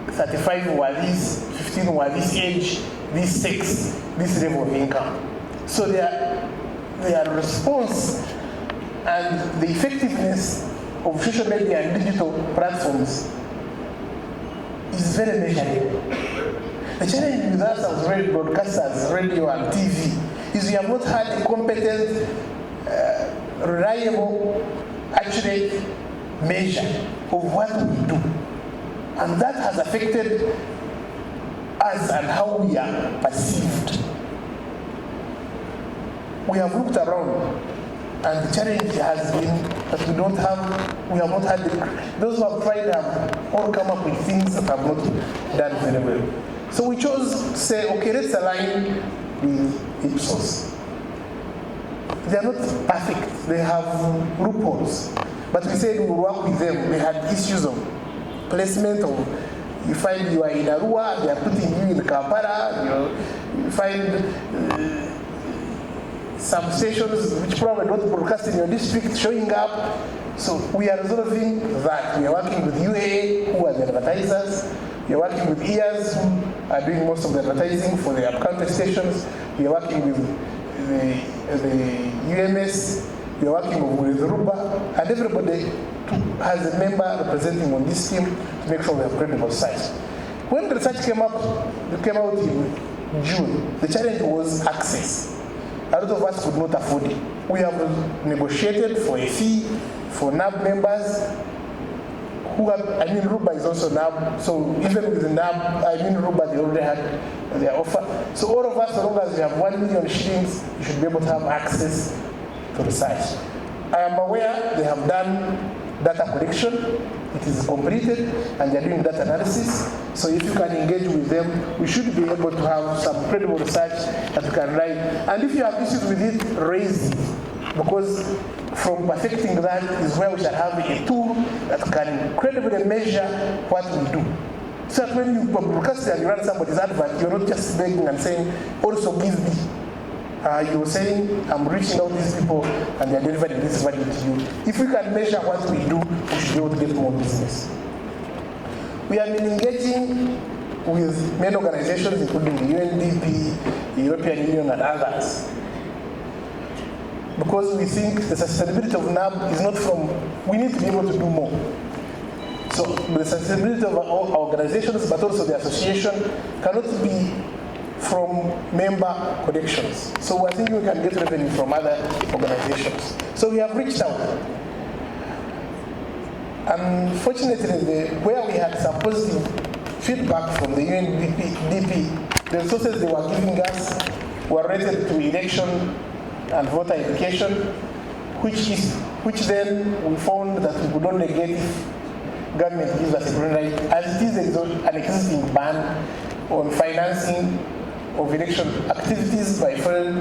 35 were this, 15 were this age, this sex, this level of income. So their response and the effectiveness of social media and digital platforms is very measurable. The challenge with us as broadcasters, radio and TV, is we have not had a competent, reliable, accurate measure of what we do. And that has affected us and how we are perceived. We have looked around, and the challenge has been that we have not had, those who have tried have all come up with things that have not done very well. So we chose to say, okay, let's align with Ipsos. They are not perfect, they have loopholes. But we said we will work with them. They had issues of placement of, you find you are in Arua, they are putting you in Kampala, you find some stations which probably don't broadcast in your district showing up. So we are resolving that. We are working with UAA, who are the advertisers. We are working with EARS, who are doing most of the advertising for the up-country stations. We are working with the UMS. We are working with Ruba, and everybody has a member representing on this team to make sure we have credible sites. When the research came out in June, the challenge was access. A lot of us could not afford it. We have negotiated for a fee for NAB members who have, Ruba is also NAB, so even with the NAB, Ruba, they already had their offer. So all of us, as long as we have 1 million shillings, you should be able to have access to the site. I am aware they have done data collection, it is completed, and they are doing data analysis. So if you can engage with them, we should be able to have some credible research that you can write. And if you have issues with it, raise it. Because from perfecting that is where we shall have a tool that can credibly measure what we do. So that when you broadcast and you run somebody's advert, you're not just begging and saying, also give me. You're saying, I'm reaching out to these people and they're delivering this value to you. If we can measure what we do, we should be able to get more business. We have been engaging with many organizations, including the UNDP, the European Union, and others, because we think the sustainability of NAB is not from, we need to be able to do more. So the sustainability of our organizations, but also the association, cannot be from member collections. So I think we can get revenue from other organizations. So we have reached out. Unfortunately, where we had some positive feedback from the UNDP, the resources they were giving us were related to election and voter education, which then we found that we could only get if government gives us a preliminary, as it is an existing ban on financing of election activities by foreign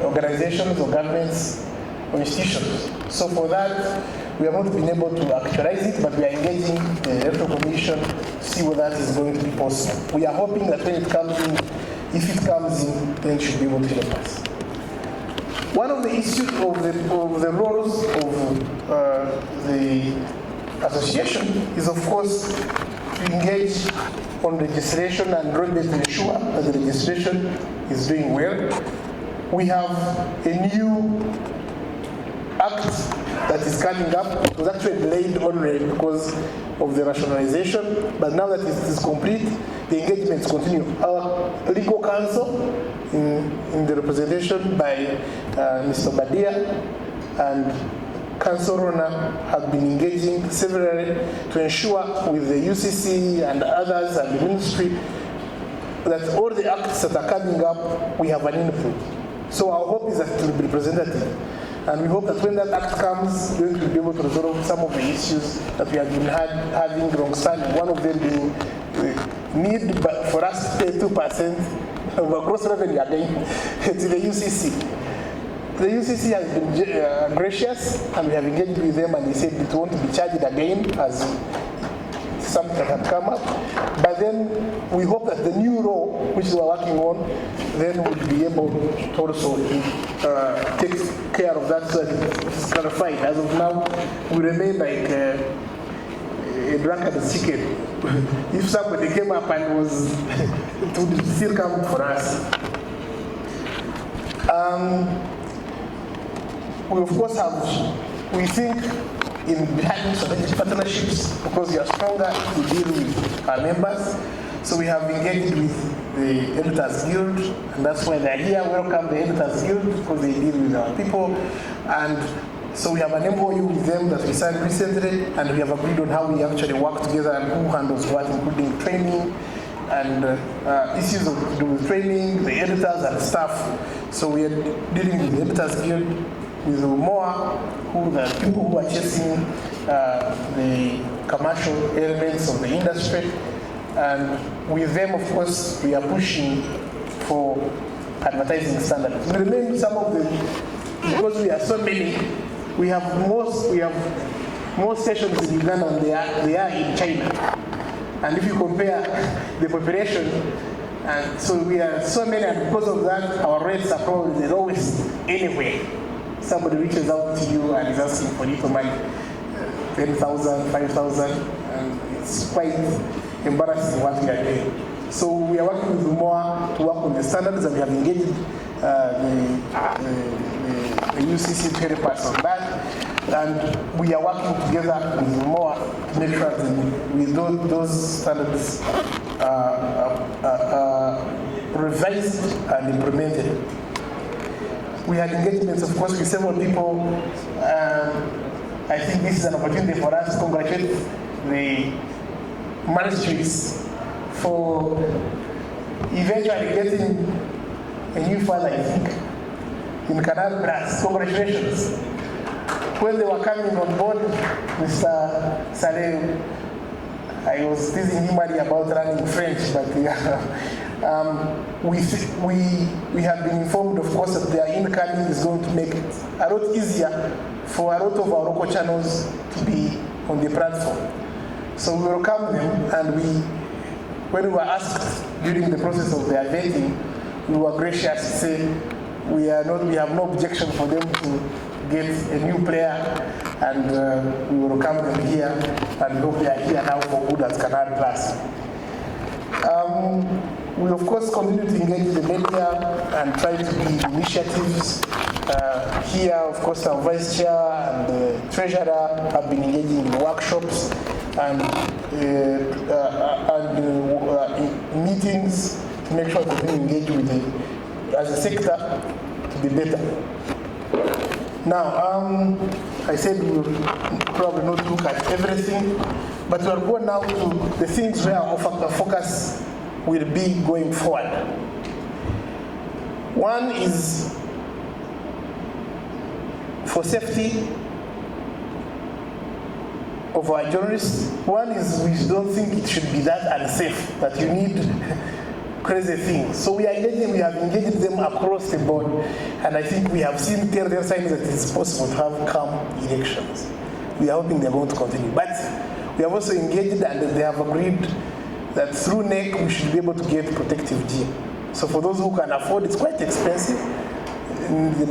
organizations or governments or institutions. So for that, we have not been able to actualize it, but we are engaging the Electoral Commission to see whether that is going to be possible. We are hoping that when it comes in, if it comes in, then it should be able to help us. One of the issues of the roles of the association is, of course, to engage on registration and roadmap to ensure that the registration is doing well. We have a new act that is coming up. It was actually delayed already because of the rationalization, but now that it is complete, the engagements continue. Our legal counsel, in the representation by Mr. Badia and Council Rona, have been engaging severally to ensure with the UCC and others and the ministry that all the acts that are coming up, we have an input. So our hope is that it will be representative. And we hope that when that act comes, we will be able to resolve some of the issues that we have been having long-standing. One of them being the need for us to pay 2% of our gross revenue again to the UCC. The UCC has been gracious, and we have engaged with them, and they said it won't be charged again as something that had come up. But then we hope that the new law, which we are working on, then we'll be able to also take care of that so that it's clarified. As of now, we remain like a drunkard's chicken. If somebody came up and was, it would still come for us. We of course have, we think, in behind strategic partnerships, because we are stronger to deal with our members. So we have engaged with the Editors Guild, and that's why they're here. Welcome the Editors Guild, because they deal with our people. And so we have an MOU with them that we signed recently, and we have agreed on how we actually work together and who handles what, including training and issues to do with training, the editors and staff. So we are dealing with the Editors Guild, with more the people who are chasing the commercial elements of the industry. And with them, of course, we are pushing for advertising standards. We remain some of the, because we are so many, we have more stations in Uganda than they are in China. And if you compare the population, and so we are so many, and because of that, our rates are probably the lowest anywhere. Somebody reaches out to you and is asking for little money, 10,000, 5,000, and it's quite embarrassing what we are doing. So we are working with more to work on the standards, and we have engaged the UCC to help us on that. And we are working together with more to make sure that with those standards revised and implemented. We had engagements, of course, with several people. I think this is an opportunity for us to congratulate the ministries for eventually getting a new file, I think, in Canal Plus. Congratulations. When they were coming on board, Mr. Saleh, I was teasing him about learning French, but we have been informed, of course, that their incoming is going to make it a lot easier for a lot of our local channels to be on the platform. So we welcome them, and when we were asked during the process of their vetting, we were gracious to say we have no objection for them to get a new player, and we welcome them here, and we hope they are here now for good at Canal Plus. We of course continue to engage the media and try to be initiatives. Here, of course, our vice chair and the treasurer have been engaging in workshops and meetings to make sure that we engage with as a sector to be better. Now, I said we'll probably not look at everything, but we'll go now to the things where our focus will be going forward. One is for safety of our journalists. One is we don't think it should be that unsafe, that you need crazy things. So we have engaged them across the board, and I think we have seen clear signs that it's possible to have calm elections. We are hoping they're going to continue. But we have also engaged, and they have agreed that through NAB we should be able to get protective gear. So for those who can afford, it's quite expensive. In the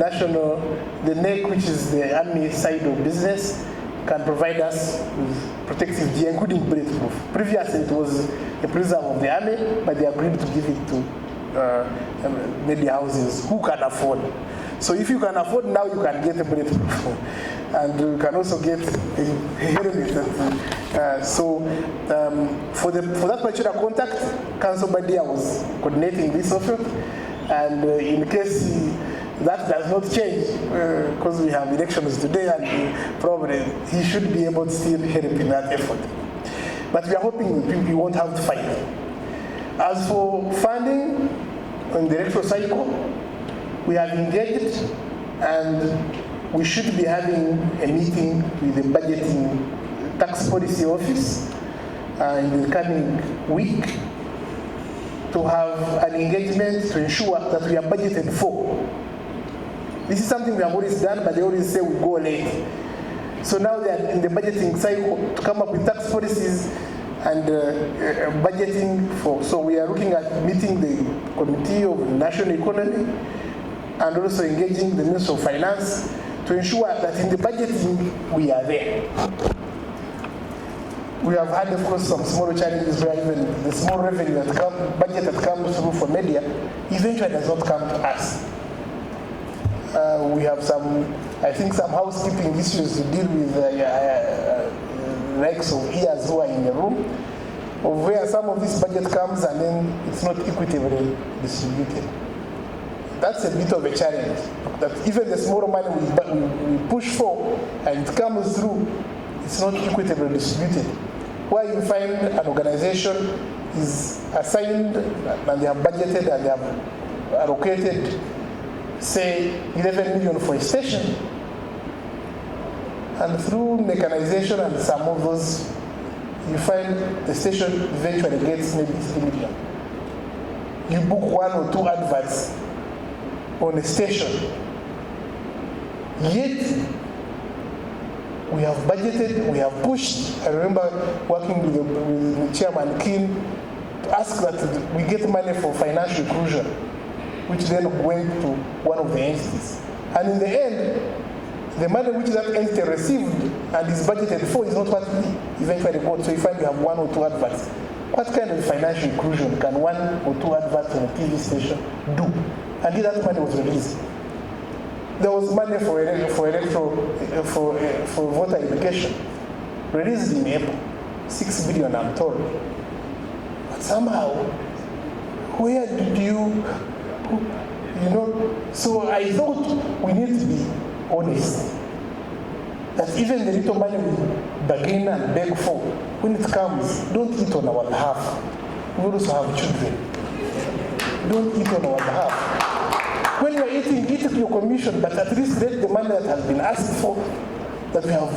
NAB, which is the army side of business, can provide us with protective gear, including bulletproof. Previously, it was a preserve of the army, but they agreed to give it to media houses who can afford. So if you can afford now, you can get a bulletproof, and you can also get a helmet. For that particular contact, Council Badia was coordinating this effort, and in case that does not change, because we have elections today, and probably he should be able to still help in that effort. But we are hoping we won't have to fight. As for funding in the electoral cycle, we have engaged, and we should be having a meeting with the budgeting tax policy office in the coming week to have an engagement to ensure that we are budgeted for. This is something we have always done, but they always say we go late. So now they are in the budgeting cycle to come up with tax policies and budgeting for. So we are looking at meeting the Committee of National Economy and also engaging the Minister of Finance to ensure that in the budgeting we are there. We have had, of course, some small challenges where even the small revenue budget that comes through for media eventually does not come to us. We have some housekeeping issues to deal with, likes of ears who are in the room, of where some of this budget comes and then it's not equitably distributed. That's a bit of a challenge. That even the small money we push for and it comes through, it's not equitably distributed. Where you find an organization is assigned and they have budgeted and they have allocated, say, 11 million for a station, and through mechanization and some of those, you find the station eventually gets maybe 3 million. You book 1 or 2 adverts on a station, yet we have budgeted, we have pushed. I remember working with Chairman Kin to ask that we get money for financial inclusion, which then went to one of the entities. And in the end, the money which that entity received and is budgeted for is not what we eventually got. So you find you have 1 or 2 adverts. What kind of financial inclusion can 1 or 2 adverts on a TV station do? And that money was released. There was money for voter education released in April, 6 billion, I'm told. But somehow, where did you know? So I thought we need to be honest. That even the little money we bargain and beg for, when it comes, don't eat on our behalf. We also have children. Don't eat on our behalf. When you are eating, eat at your commission, but at least let the money that has been asked for, that we have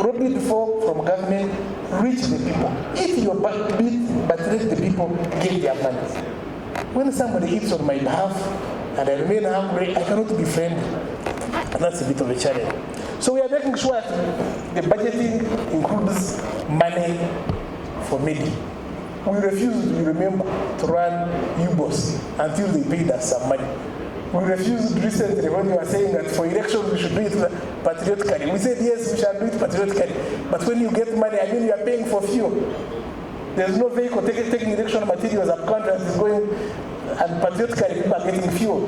robbed for from government, reach the people. Eat your bit, but let the people get their money. When somebody eats on my behalf and I remain hungry, I cannot be friendly. And that's a bit of a challenge. So we are making sure that the budgeting includes money for media. We refused, you remember, to run UBC until they paid us some money. We refused recently when you were saying that for elections we should do it patriotically. We said yes, we shall do it patriotically. But when you get money, I mean you are paying for fuel. There's no vehicle taking election materials up country and is going, and patriotically people are getting fuel.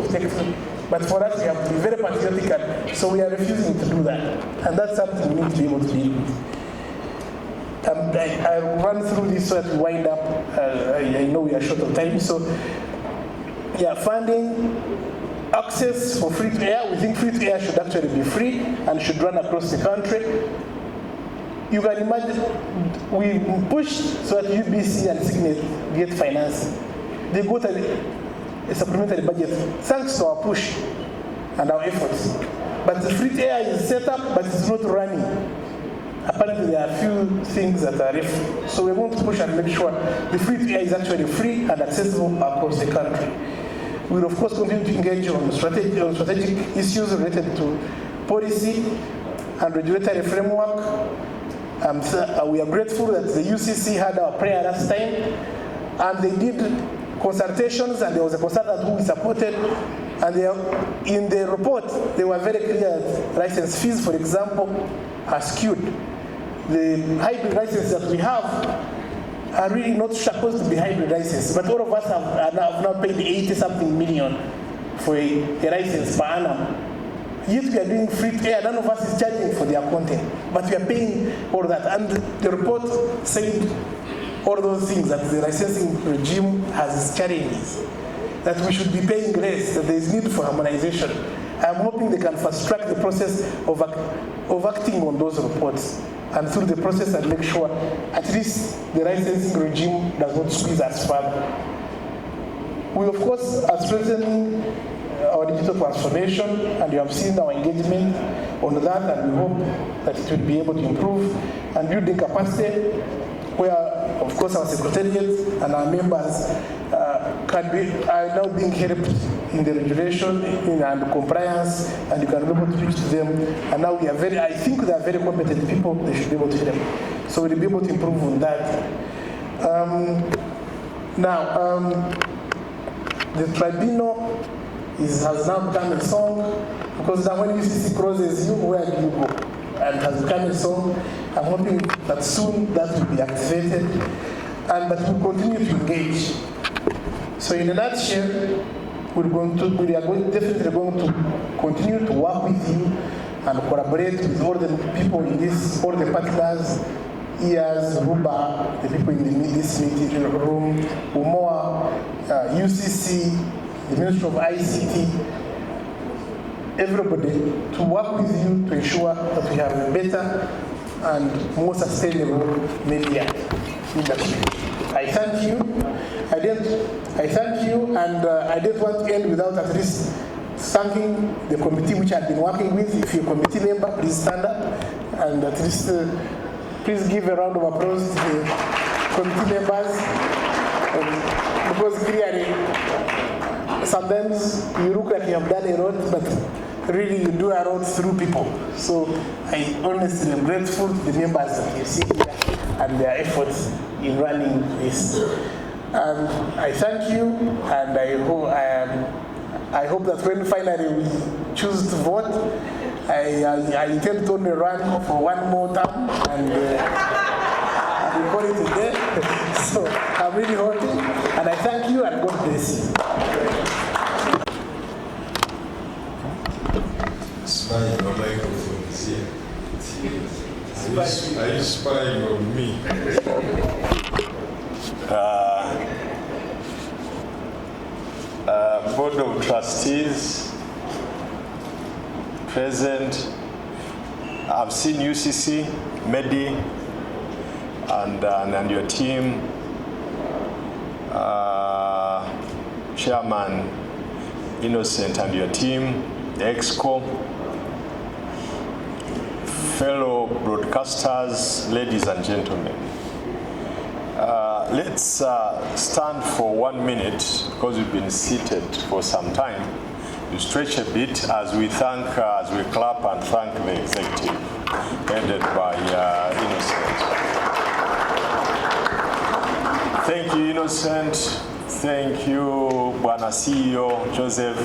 But for us, we have to be very patriotic, so we are refusing to do that. And that's something we need to be able to deal with. I'll run through this so that we wind up. I know we are short of time. So, yeah, funding, access for free to air. We think free to air should actually be free and should run across the country. You can imagine, we pushed so that UBC and Signet get financing. They got a supplementary budget thanks to our push and our efforts. But the free to air is set up, but it's not running. Apparently there are a few things that are left. So we're going to push and make sure the free air is actually free and accessible across the country. We'll of course continue to engage on strategic issues related to policy and regulatory framework. We are grateful that the UCC had our prayer last time, and they did consultations, and there was a consultant who we supported, and in the report they were very clear that license fees, for example, are skewed. The hybrid licenses that we have are really not supposed to be hybrid licenses, but all of us have now paid 80-something million for a license per annum. Yet we are doing free air, none of us is charging for their content, but we are paying all that. And the report said all those things, that the licensing regime has its challenges, that we should be paying less, that there is need for harmonization. I'm hoping they can fast track the process of acting on those reports, and through the process and make sure at least the licensing regime does not squeeze us further. We of course are strengthening our digital transformation, and you have seen our engagement on that, and we hope that it will be able to improve and building capacity, where of course our secretariats and our members are now being helped in the regulation and compliance, and you can be able to reach to them. And now I think they are very competent people, they should be able to help. So we'll be able to improve on that. The tribunal has now become a song, because now when UCC closes you, where do you go? And it has become a song. I'm hoping that soon that will be activated, but we'll continue to engage. So in a nutshell, we are definitely going to continue to work with you and collaborate with all the people in this, all the partners, EAS, RUBA, the people in this meeting room, UMOA, UCC, the Ministry of ICT, everybody, to work with you to ensure that we have a better and more sustainable media industry. I thank you. I thank you, and I didn't want to end without at least thanking the committee which I've been working with. If you're a committee member, please stand up, and at least please give a round of applause to the committee members, because clearly sometimes you look like you have done a lot, but really you do a lot through people. So I honestly am grateful to the members that you see here and their efforts in running this. I thank you, and I hope that when finally we choose to vote, I intend to only run for one more term, and we call it a day. So I'm really hoping, and I thank you, and God bless you. Spying on microphones here. Are you spying on me? Board of Trustees present. I've seen UCC, Medi, and your team, Chairman Innocent and your team, the EXCO, fellow broadcasters, ladies and gentlemen. Let's stand for 1 minute, because we've been seated for some time, to stretch a bit as we clap and thank the executive, headed by Innocent. Thank you, Innocent. Thank you, Bwana CEO Joseph.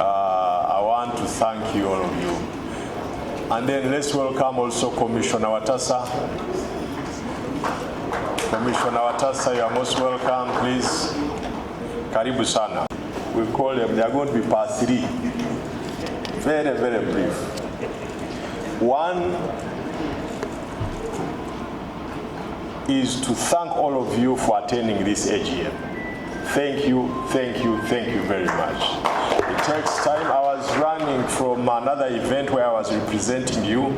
I want to thank you, all of you. And then let's welcome also Commissioner Watasa. Commissioner Watasa, you are most welcome, please. Karibu sana. We call them, they are going to be part 3. Very, very brief. One is to thank all of you for attending this AGM. Thank you, thank you, thank you very much. It takes time. I was running from another event where I was representing you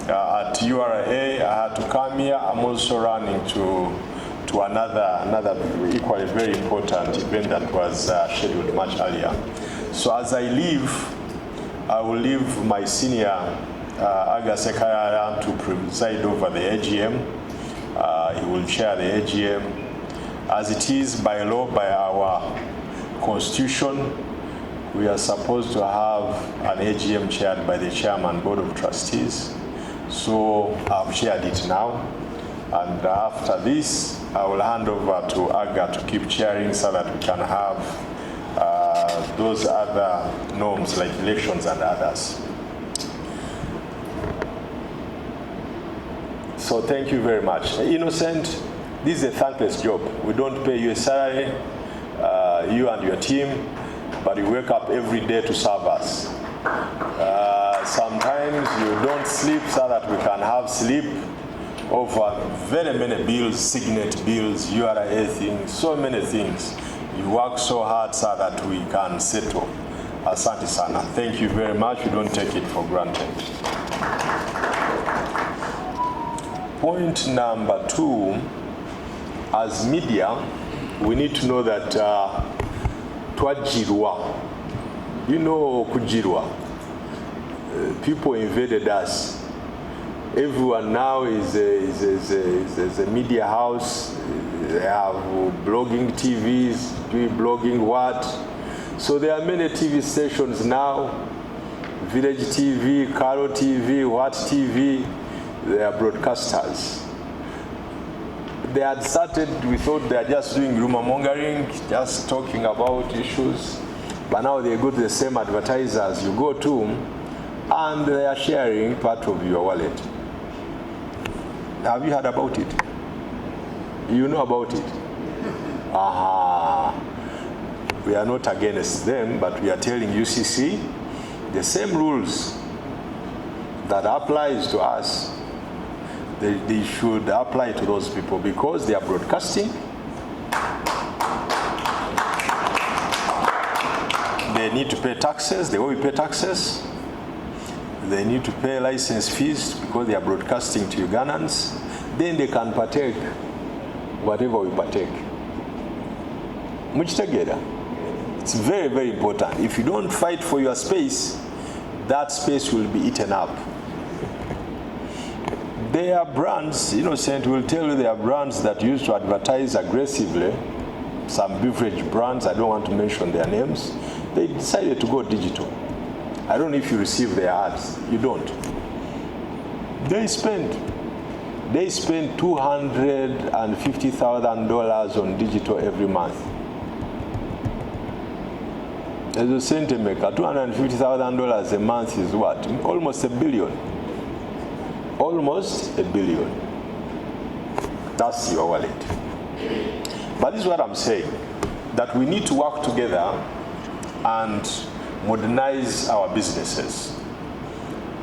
at URA. I had to come here. I'm also running to another equally very important event that was scheduled much earlier. So as I leave, I will leave my senior Aga Sekayara to preside over the AGM. He will chair the AGM. As it is by law, by our constitution, we are supposed to have an AGM chaired by the chairman, board of trustees. So I've chaired it now. And after this, I will hand over to Aga to keep chairing so that we can have those other norms like elections and others. So thank you very much. Innocent, this is a thankless job. We don't pay you a salary, you and your team, but you wake up every day to serve us. Sometimes you don't sleep so that we can have sleep over very many bills, Signet bills, URA things, so many things. You work so hard so that we can settle. Asante sana. Thank you very much. We don't take it for granted. Point number 2, as media, we need to know that twajirwa. You know kujirwa. People invaded us. Everyone now is a media house. They have blogging TVs, blogging what. So there are many TV stations now. Village TV, Caro TV, What TV. They are broadcasters. They had started, we thought they are just doing rumor mongering, just talking about issues. But now they go to the same advertisers you go to, and they are sharing part of your wallet. Have you heard about it? You know about it? Aha. We are not against them, but we are telling UCC the same rules that applies to us, they should apply to those people because they are broadcasting. They need to pay taxes, the way we pay taxes. They need to pay license fees because they are broadcasting to Ugandans. Then they can partake whatever we partake. Much together. It's very, very important. If you don't fight for your space, that space will be eaten up. There are brands, Innocent will tell you there are brands that used to advertise aggressively, some beverage brands, I don't want to mention their names. They decided to go digital. I don't know if you receive their ads. You don't. They spend $250,000 on digital every month. As a center maker, $250,000 a month is what? Almost $1 billion. Almost $1 billion. That's your wallet. But this is what I'm saying, that we need to work together and modernize our businesses.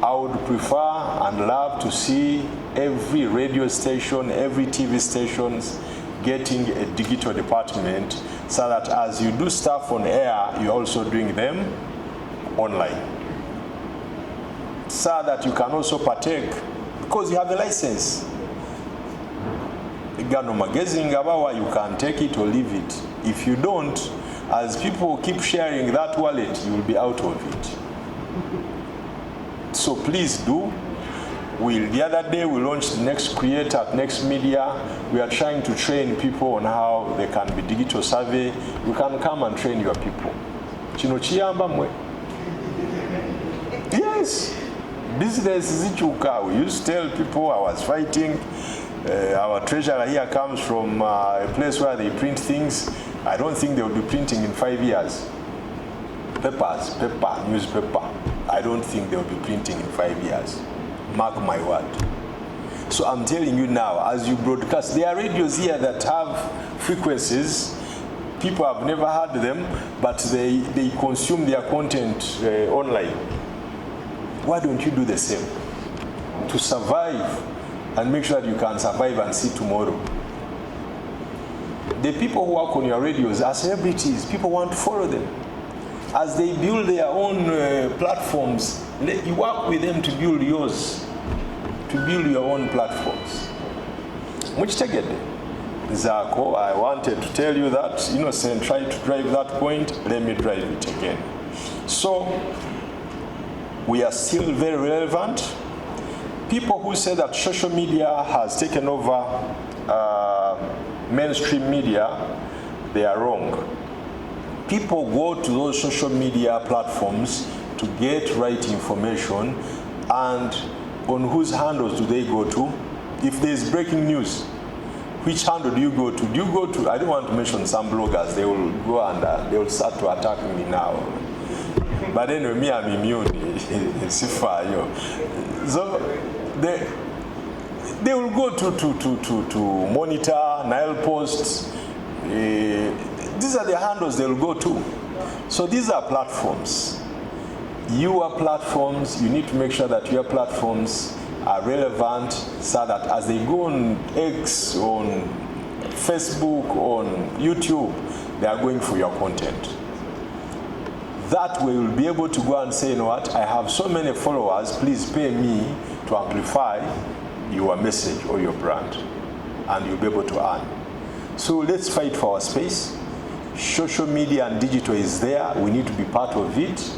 I would prefer and love to see every radio station, every TV stations getting a digital department so that as you do stuff on air, you're also doing them online. So that you can also partake because you have a license. You can take it or leave it. If you don't, as people keep sharing that wallet, you will be out of it. So please do. The other day we launched Next Creator, Next Media. We are trying to train people on how they can be digital savvy. You can come and train your people. Yes. Business is ichuka. We used to tell people I was fighting. Our treasurer here comes from a place where they print things. I don't think they will be printing in 5 years. Paper, newspaper. I don't think they will be printing in 5 years. Mark my word. So I'm telling you now, as you broadcast, there are radios here that have frequencies. People have never heard them, but they consume their content online. Why don't you do the same? To survive and make sure that you can survive and see tomorrow. The people who work on your radios are celebrities. People want to follow them. As they build their own platforms, you work with them to build yours, to build your own platforms. Muchitegede. Zako, I wanted to tell you that, Innocent tried to drive that point, let me drive it again. So, we are still very relevant. People who say that social media has taken over mainstream media, they are wrong. People go to those social media platforms to get right information, and on whose handles do they go to? If there's breaking news, which handle do you go to? Do you go to, I don't want to mention some bloggers, they will go and they will start to attack me now. But anyway, me, I'm immune. So they will go to Monitor, Nile Post. These are the handles they will go to. So these are platforms. Your platforms, you need to make sure that your platforms are relevant so that as they go on X, on Facebook, on YouTube, they are going for your content. That way you'll be able to go and say, you know what, I have so many followers, please pay me to amplify your message or your brand. And you'll be able to earn. So let's fight for our space. Social media and digital is there. We need to be part of it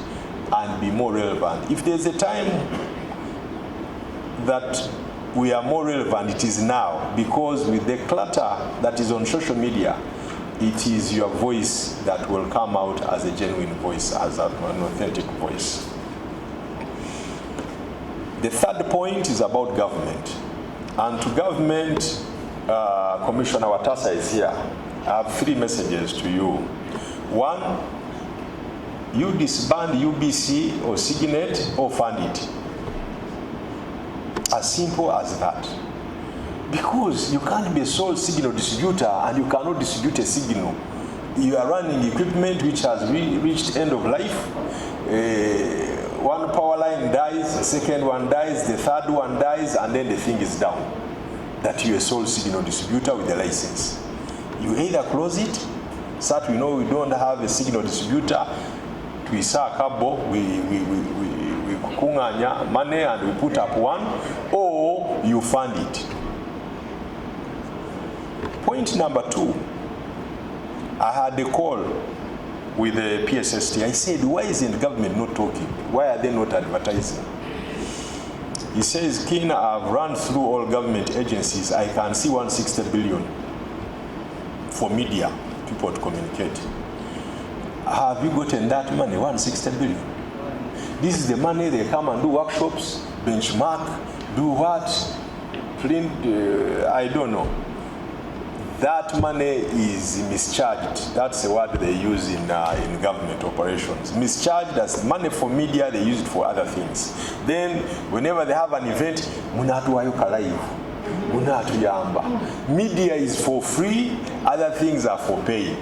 and be more relevant. If there's a time that we are more relevant, it is now, because with the clutter that is on social media, it is your voice that will come out as a genuine voice, as an authentic voice. The third point is about government. And to government, Commissioner Watasa is here. I have 3 messages to you. 1, you disband UBC or Signet or fund it. As simple as that. Because you can't be a sole signal distributor and you cannot distribute a signal. You are running equipment which has reached end of life. One power line dies, the second one dies, the third one dies, and then the thing is down. That you're a sole signal distributor with a license. You either close it, so that we know we don't have a signal distributor, we saw cable, we kunganya money and we put up one, or you fund it. Point number 2, I had a call with the PSST. I said, why isn't the government not talking? Why are they not advertising? He says, Kin, I've run through all government agencies. I can see 160 billion for media, people to communicate. Have you gotten that money, 160 billion? This is the money they come and do workshops, benchmark, do what? Print, I don't know. That money is mischarged. That's the word they use in government operations. Mischarged as money for media, they use it for other things. Then, whenever they have an event, munatuwayuka live, munatuyamba. Media is for free, other things are for pay.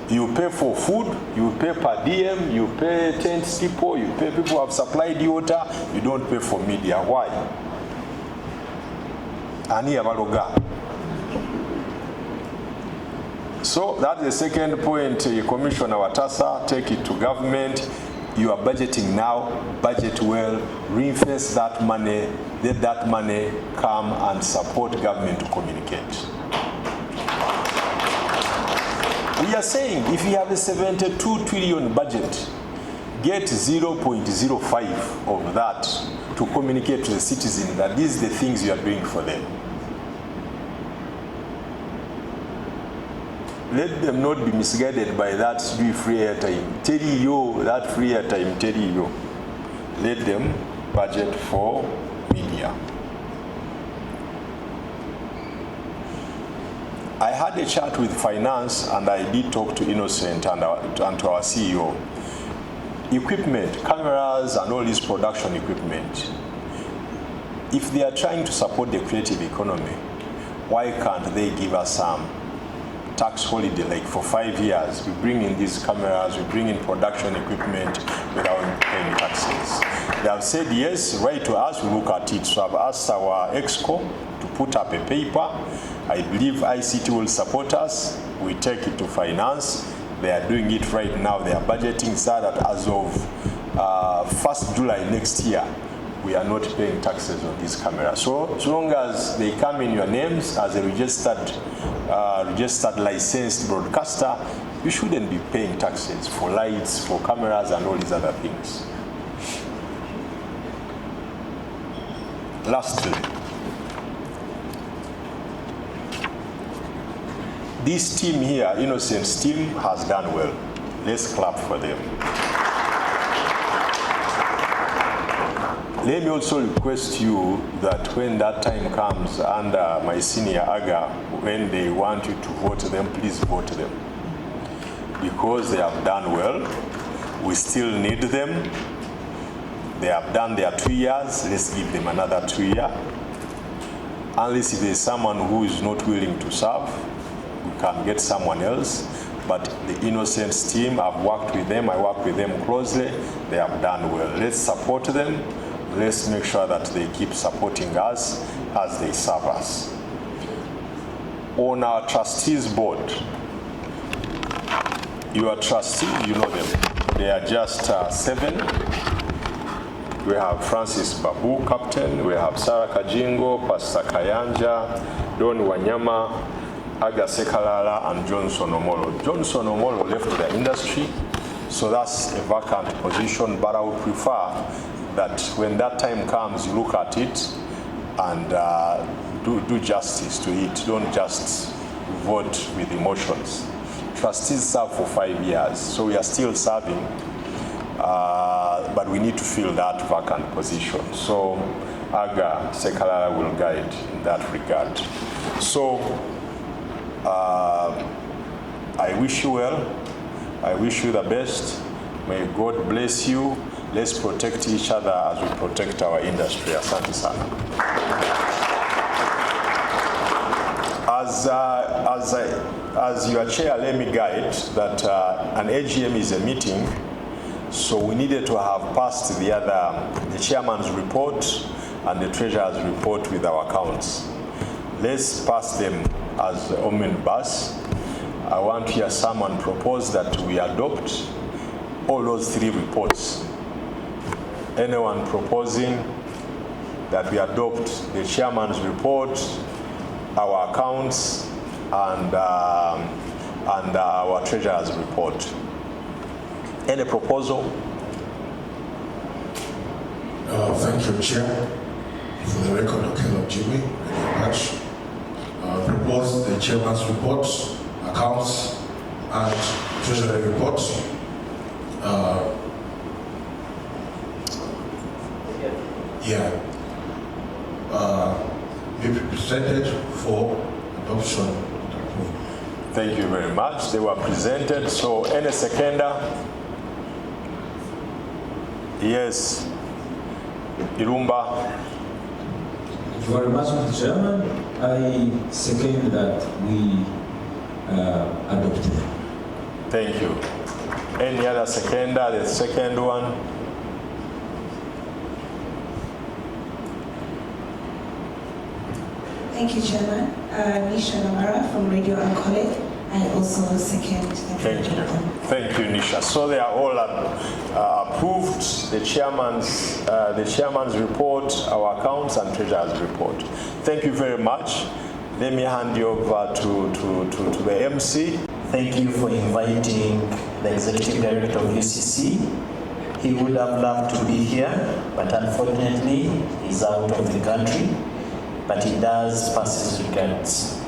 You pay for food, you pay per diem, you pay tent people, you pay people who have supplied you water, you don't pay for media. Why? Ani abaloga. So that's the second point, Commissioner Watasa, take it to government. You are budgeting now, budget well, reinvest that money, let that money come and support government to communicate. We are saying if you have a 72 trillion budget, get 0.05 of that to communicate to the citizen that these are the things you are doing for them. Let them not be misguided by that free airtime. Tell you that free airtime, tell you. Let them budget for media. I had a chat with finance and I did talk to Innocent and to our CEO. Equipment, cameras and all this production equipment, if they are trying to support the creative economy, why can't they give us some tax holiday, like for 5 years? We bring in these cameras, we bring in production equipment without paying taxes. They have said yes, write to us, we look at it. So I've asked our EXCO to put up a paper. I believe ICT will support us. We take it to finance. They are doing it right now. They are budgeting so that as of 1st July next year, we are not paying taxes on these cameras. So as long as they come in your names as a registered licensed broadcaster, you shouldn't be paying taxes for lights, for cameras and all these other things. Lastly, this team here, Innocent's team, has done well. Let's clap for them. Let me also request you that when that time comes under my senior AGA, when they want you to vote them, please vote them. Because they have done well, we still need them. They have done their 2 years, let's give them another 2 years. Unless if there's someone who is not willing to serve, we can get someone else. But the Innocence team, I've worked with them, I work with them closely, they have done well. Let's support them. Let's make sure that they keep supporting us as they serve us. On our trustees board, your trustees, you know them. They are just 7. We have Francis Babu, captain. We have Sarah Kajingo, Pastor Kayanja, Don Wanyama, Aga Sekalala, and Johnson Omolo. Johnson Omolo left the industry, so that's a vacant position, but I would prefer that when that time comes, you look at it and do justice to it. Don't just vote with emotions. Trustees serve for 5 years, so we are still serving, but we need to fill that vacant position. So Aga Sekalala will guide in that regard. So I wish you well. I wish you the best. May God bless you. Let's protect each other as we protect our industry. Asante sana. As your chair, let me guide that an AGM is a meeting, so we needed to have passed the chairman's report and the treasurer's report with our accounts. Let's pass them as omnibus. I want to hear someone propose that we adopt all those 3 reports. Anyone proposing that we adopt the chairman's report, our accounts, and our treasurer's report? Any proposal? Thank you, Chair. For the record, of Jimmy, very much. Propose the chairman's report, accounts, and treasury report. Be presented for adoption. Thank you very much. They were presented. So any seconder? Yes. Irumba. Thank you very much, Mr. Chairman. I second that we adopt them. Thank you. Any other seconder? The second one? Thank you, Chairman. Nisha Namara from Radio and College. I also second. Thank you. Thank you, Nisha. So they are all approved. The chairman's report, our accounts, and treasurer's report. Thank you very much. Let me hand you over to the MC. Thank you for inviting the Executive Director of UCC. He would have loved to be here, but unfortunately, he's out of the country. But he does pass his regards.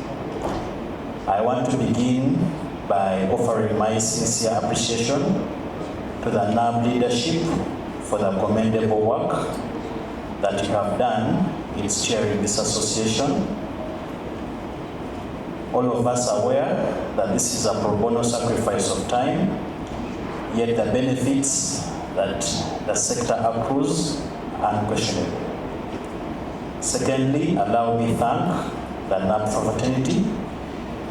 I want to begin by offering my sincere appreciation to the NAB leadership for the commendable work that you have done in chairing this association. All of us are aware that this is a pro bono sacrifice of time, yet the benefits that the sector accrues are unquestionable. Secondly, allow me to thank the NAB fraternity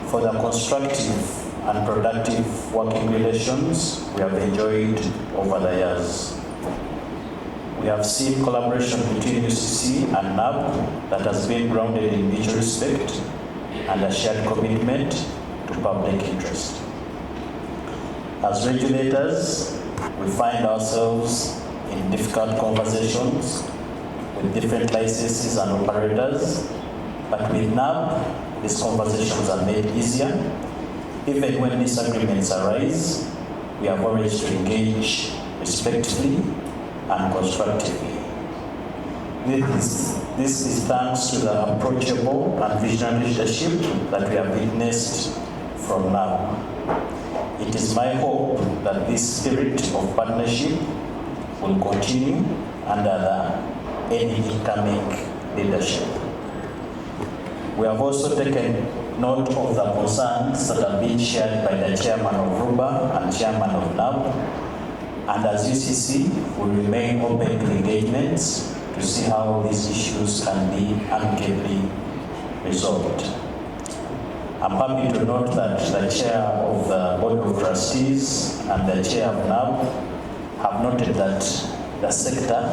for the constructive and productive working relations we have enjoyed over the years. We have seen collaboration between UCC and NAB that has been grounded in mutual respect and a shared commitment to public interest. As regulators, we find ourselves in difficult conversations with different licenses and operators, but with NAB, these conversations are made easier. Even when disagreements arise, we have always to engage respectfully and constructively. With this, This is thanks to the approachable and visionary leadership that we have witnessed from NAB. It is my hope that this spirit of partnership will continue under the any incoming leadership. We have also taken note of the concerns that have been shared by the chairman of RUBA and chairman of NAB, and as UCC, we remain open to engagements to see how these issues can be amicably resolved. I'm happy to note that the chair of the Board of Trustees and the chair of NAB have noted that the sector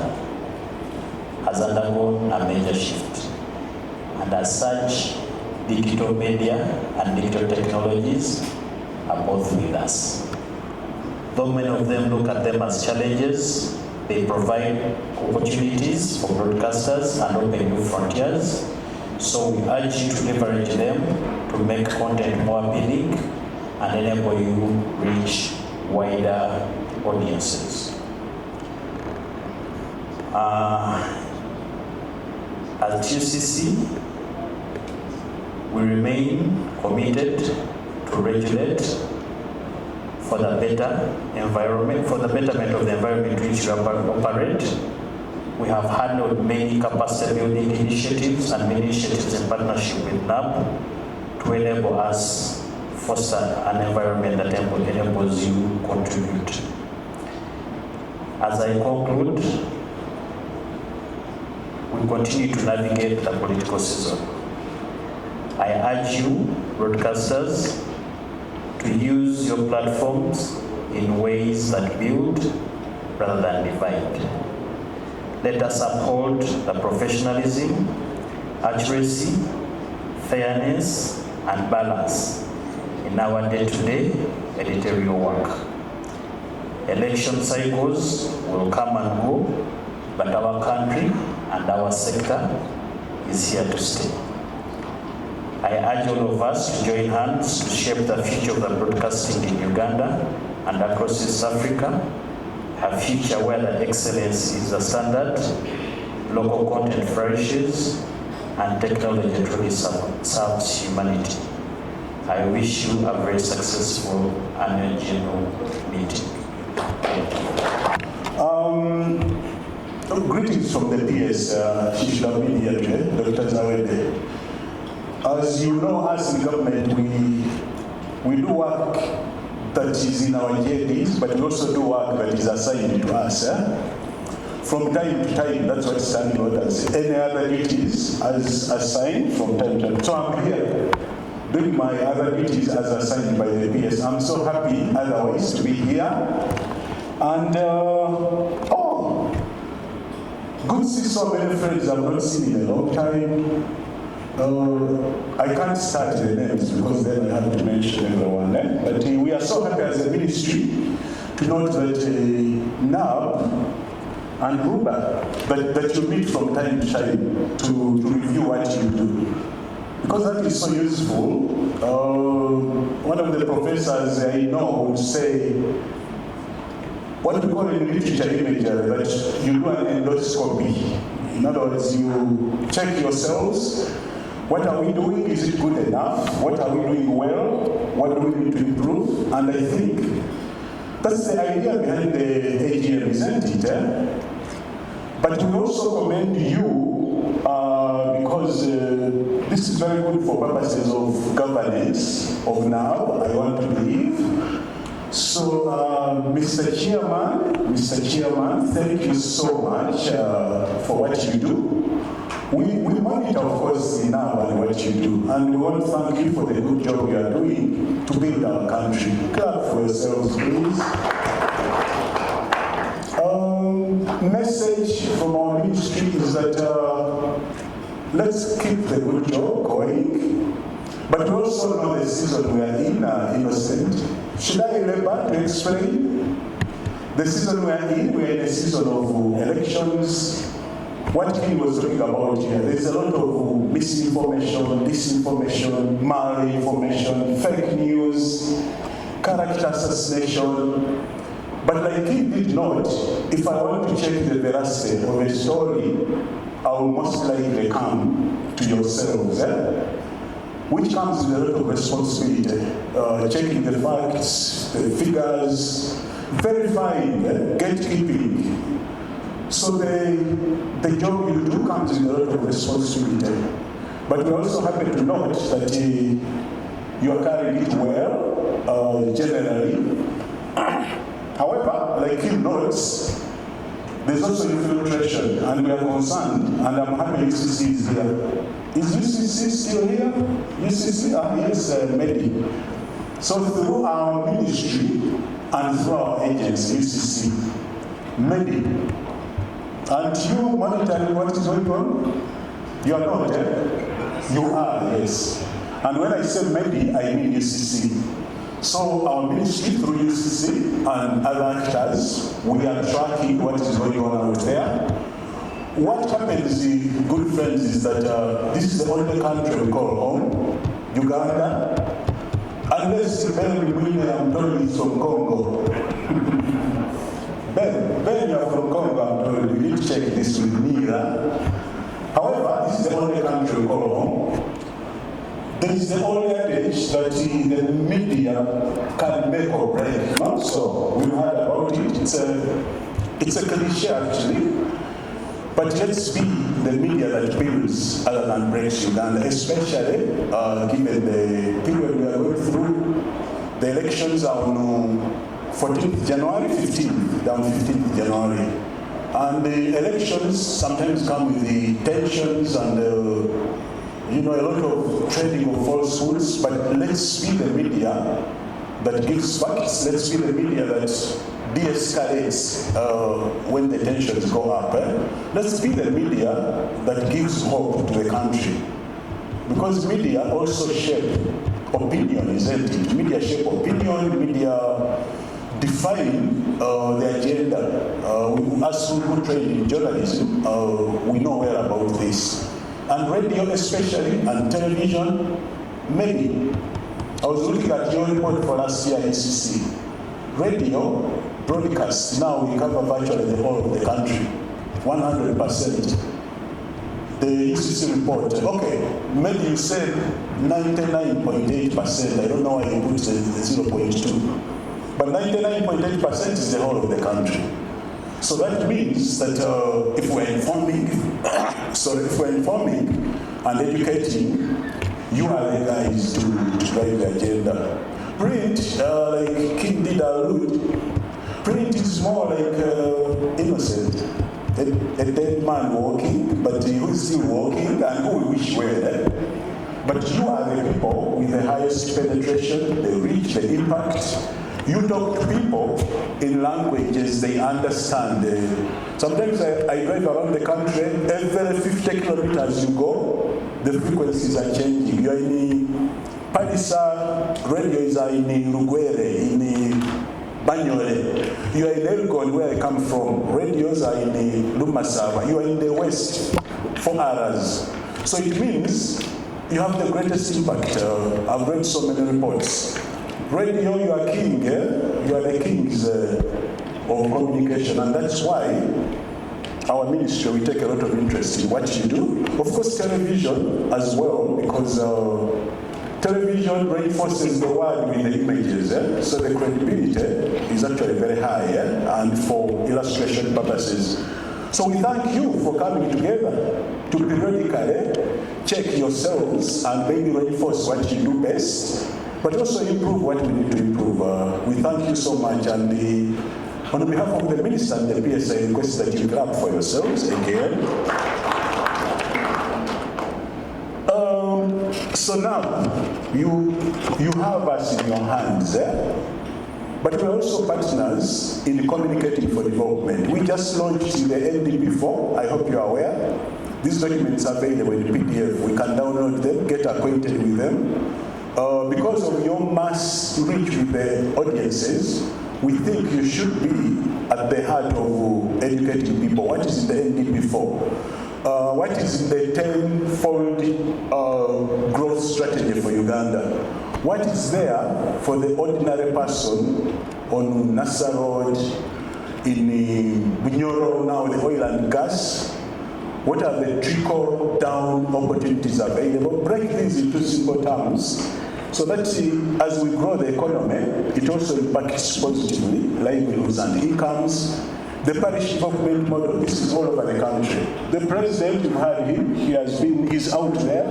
has undergone a major shift. And as such, digital media and digital technologies are both with us. Though many of them look at them as challenges, they provide opportunities for broadcasters and open new frontiers. So we urge you to leverage them to make content more appealing and enable you to reach wider audiences. At UCC, we remain committed to regulate for the better environment, for the betterment of the environment in which we operate. We have handled many capacity building initiatives and many initiatives in partnership with NAB to enable us foster an environment that enables you to contribute. As I conclude, we continue to navigate the political season. I urge you, broadcasters, to use your platforms in ways that build rather than divide. Let us uphold the professionalism, accuracy, fairness, and balance in our day-to-day editorial work. Election cycles will come and go, but our country and our sector is here to stay. I urge all of us to join hands to shape the future of the broadcasting in Uganda and across East Africa, a future where the excellence is the standard, local content flourishes, and technology truly serves humanity. I wish you a very successful annual general meeting. Greetings from the PS. She should have been here today, Dr. Zawede. As you know, as in government, we do work that is in our JDs, but we also do work that is assigned to us. From time to time, that's what standing orders. Any other duties as assigned from time to time. So I'm here doing my other duties as assigned by the PS. I'm so happy otherwise to be here. And good to see so many friends I've not seen in a long time. I can't start the names because then I have to mention everyone. But we are so happy as a ministry to note that NAB and RUBA that you meet from time to time to review what you do. Because that is so useful. One of the professors I know would say, what we call in literature imagery, that you do an endoscopy. In other words, you check yourselves. What are we doing? Is it good enough? What are we doing well? What do we need to improve? And I think that's the idea behind the AGM, isn't it? But we also commend you because this is very good for purposes of governance of NAB, I want to believe. So, Mr. Chairman, thank you so much for what you do. We monitor, of course, in NAB and what you do, and we want to thank you for the good job you are doing to build our country. Clap for yourselves, please. Message from our ministry is that let's keep the good job going, but we also know the season we are in, innocent. Should I elaborate to explain? The season we are in a season of elections. What Kin was talking about here, there's a lot of misinformation, disinformation, malinformation, fake news, character assassination. But like Kin did note, if I want to check the veracity of a story, I will most likely come to yourselves, which comes with a lot of responsibility, checking the facts, the figures, verifying, gatekeeping. So the job you do comes with a lot of responsibility. But we're also happy to note that you are carrying it well, generally. However, like Kim notes, there's also infiltration, and we are concerned, and I'm happy UCC is here. Is UCC still here? UCC? Yes, Medi. So through our ministry and through our agency, UCC, Medi, and you monitoring what is going on? You are not, You are, yes. And when I say Medi, I mean UCC. So our ministry through UCC and other actors, we are tracking what is going on out there. What happens, good friends, is that this is the only country we call home, Uganda. Unless Ben I'm told he's from Congo. Ben, you're from Congo, I'm told. We need to check this with Mira. However, this is the only country we call home. There is the only adage that the media can make or break. Not so. We've heard about it. It's a cliche, actually. But let's be the media that builds other than breaks Uganda, especially given the period we are going through. The elections are on 14th January, 15th, down 15th January. And the elections sometimes come with the tensions and a lot of trading of falsehoods, but let's be the media that gives facts. Let's be the media that de-escalates when the tensions go up. Let's be the media that gives hope to the country. Because media also shape opinion, isn't it? Media shape opinion, media define the agenda. As who train in journalism, we know well about this. And radio especially, and television, maybe. I was looking at your report for last year in ACC. Radio broadcast, now we cover virtually the whole of the country, 100%. The UCC report, okay, maybe you said 99.8%, I don't know why you put the 0.2. But 99.8% is the whole of the country. So that means that if we're informing, and educating, you are the guys to drive the agenda. Print, like King did allude, print is more like innocent. A dead man walking, but who is still walking and who we wish were there. But you are the people with the highest penetration, the reach, the impact. You talk to people in languages they understand. Sometimes I drive around the country, every 50 kilometers you go, the frequencies are changing. You're in Palisa, radio is in Lugwere, in Banyole. You are in Elgon, where I come from. Radios are in Lumasaba. You are in the West, 4 hours. So it means you have the greatest impact. I've read so many reports. Radio, you are king, You are the kings of communication, and that's why our ministry, we take a lot of interest in what you do. Of course, television as well, because television reinforces the word with the images, so the credibility is actually very high, and for illustration purposes. So we thank you for coming together to periodically check yourselves and maybe reinforce what you do best, but also improve what we need to improve. We thank you so much, and on behalf of the minister and the PSA, I request that you clap for yourselves again. So now, you have us in your hands, but we're also partners in communicating for development. We just launched the NDB4, I hope you're aware. These documents are available in PDF. We can download them, get acquainted with them. Because of your mass reach with the audiences, we think you should be at the heart of educating people. What is the NDB4? What is the 10-fold growth strategy for Uganda? What is there for the ordinary person on Nasa Road, in Bunyoro, now the oil and gas, What are the trickle-down opportunities available? Break things into simple terms so that as we grow the economy, it also impacts positively livelihoods and incomes. The parish development model, this is all over the country. The president, you had him, he's out there.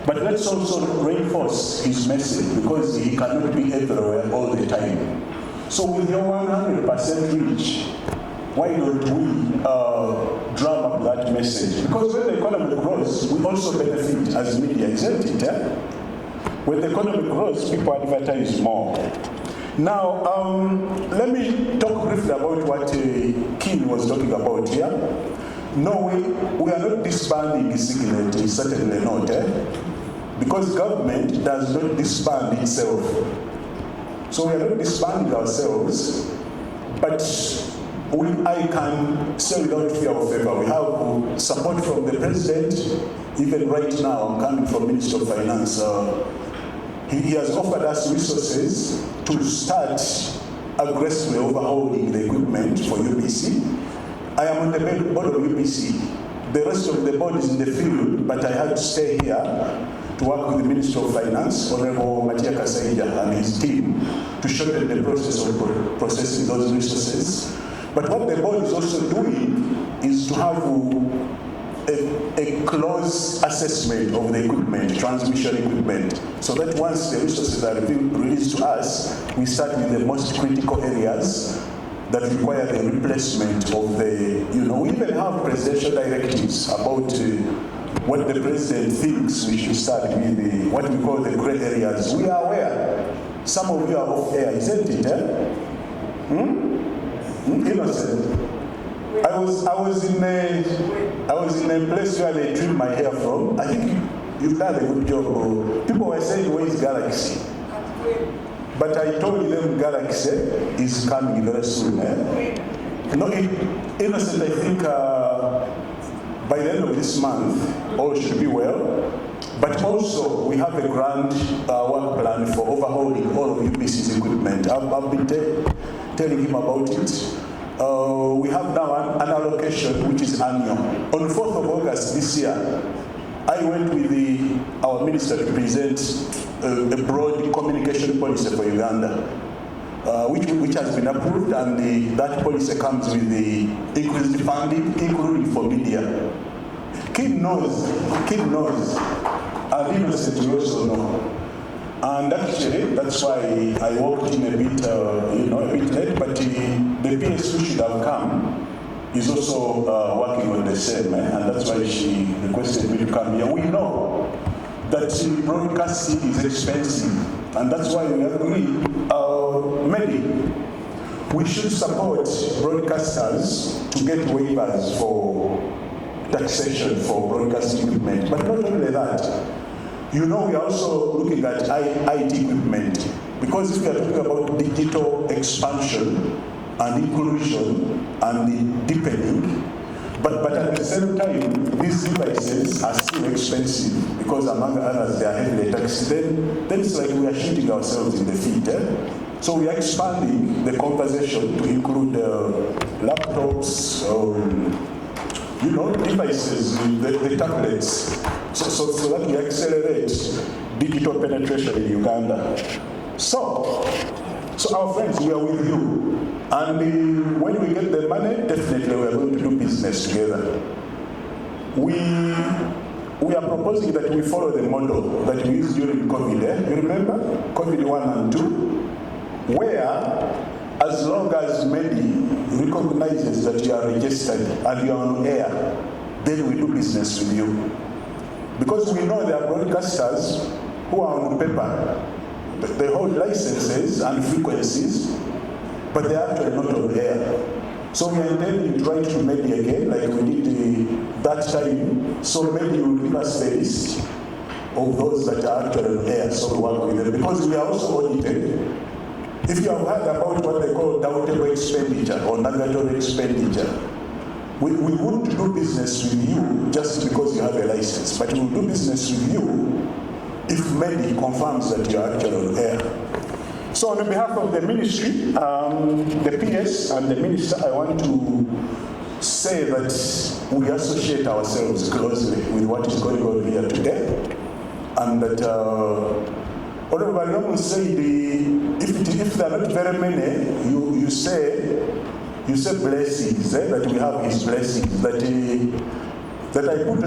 But let's also reinforce his message because he cannot be everywhere all the time. So with your 100% reach, why don't we drum up that message? Because when the economy grows, we also benefit as media, isn't it? Eh? When the economy grows, people advertise more. Now, let me talk briefly about what Kin was talking about here. No, we are not disbanding Signet, certainly not. Because government does not disband itself. So we are not disbanding ourselves, but I can say without fear of favor, we have support from the president. Even right now, I'm coming from Minister of Finance. He has offered us resources to start aggressively overhauling the equipment for UBC. I am on the board of UBC. The rest of the board is in the field, but I had to stay here to work with the Minister of Finance, Honorable Matia Kasaija and his team, to shorten the process of processing those resources. But what the board is also doing is to have a close assessment of the equipment, transmission equipment, so that once the resources are released to us, we start with the most critical areas that require the replacement of the, we even have presidential directives about what the president thinks we should start with, what we call the gray areas. We are aware. Some of you are off air, isn't it? Innocent. I was in a place where they trim my hair from. I think you've done a good job. People were saying, where is Galaxy? But I told them Galaxy is coming very soon. No, Innocent, I think by the end of this month, all should be well. But also, we have a grand work plan for overhauling all of UBC's equipment. I've been telling him about it. We have now an allocation which is annual. On 4th of August this year, I went with our minister to present a broad communication policy for Uganda, which has been approved, and that policy comes with the increased funding, including for media. Kin knows, and Innocent you also know. And actually, that's why I walked in a bit late, but the PS who should have come is also working on the same, and that's why she requested me to come here. We know that broadcasting is expensive, and that's why we agree, maybe we should support broadcasters to get waivers for taxation for broadcasting equipment. But not only that, we are also looking at IT equipment, because if we are talking about digital expansion and inclusion and the deepening, but at the same time, these devices are still expensive because among others they are heavily taxed. Then it's like we are shooting ourselves in the feet. So we are expanding the conversation to include laptops, devices, the tablets, so that we accelerate digital penetration in Uganda. So our friends, we are with you. And when we get the money, definitely we are going to do business together. We are proposing that we follow the model that we used during COVID. You remember? COVID 1 and 2, where as long as MEDI recognizes that you are registered and you are on air, then we do business with you. Because we know there are broadcasters who are on paper. They hold licenses and frequencies, but they are actually not on air. So we are intending to try to MEDI again, like we did that time. So MEDI will give us the list of those that are actually on air, so we work with them. Because we are also audited. If you have heard about what they call doubtable expenditure or negatory expenditure, we wouldn't do business with you just because you have a license, but we'll do business with you if MEDI confirms that you are actually on air. So on behalf of the ministry, the PS and the minister, I want to say that we associate ourselves closely with what is going on here today, and that Honorable Ramu said, if there are not very many, you say blessings, that we have his blessings, that I put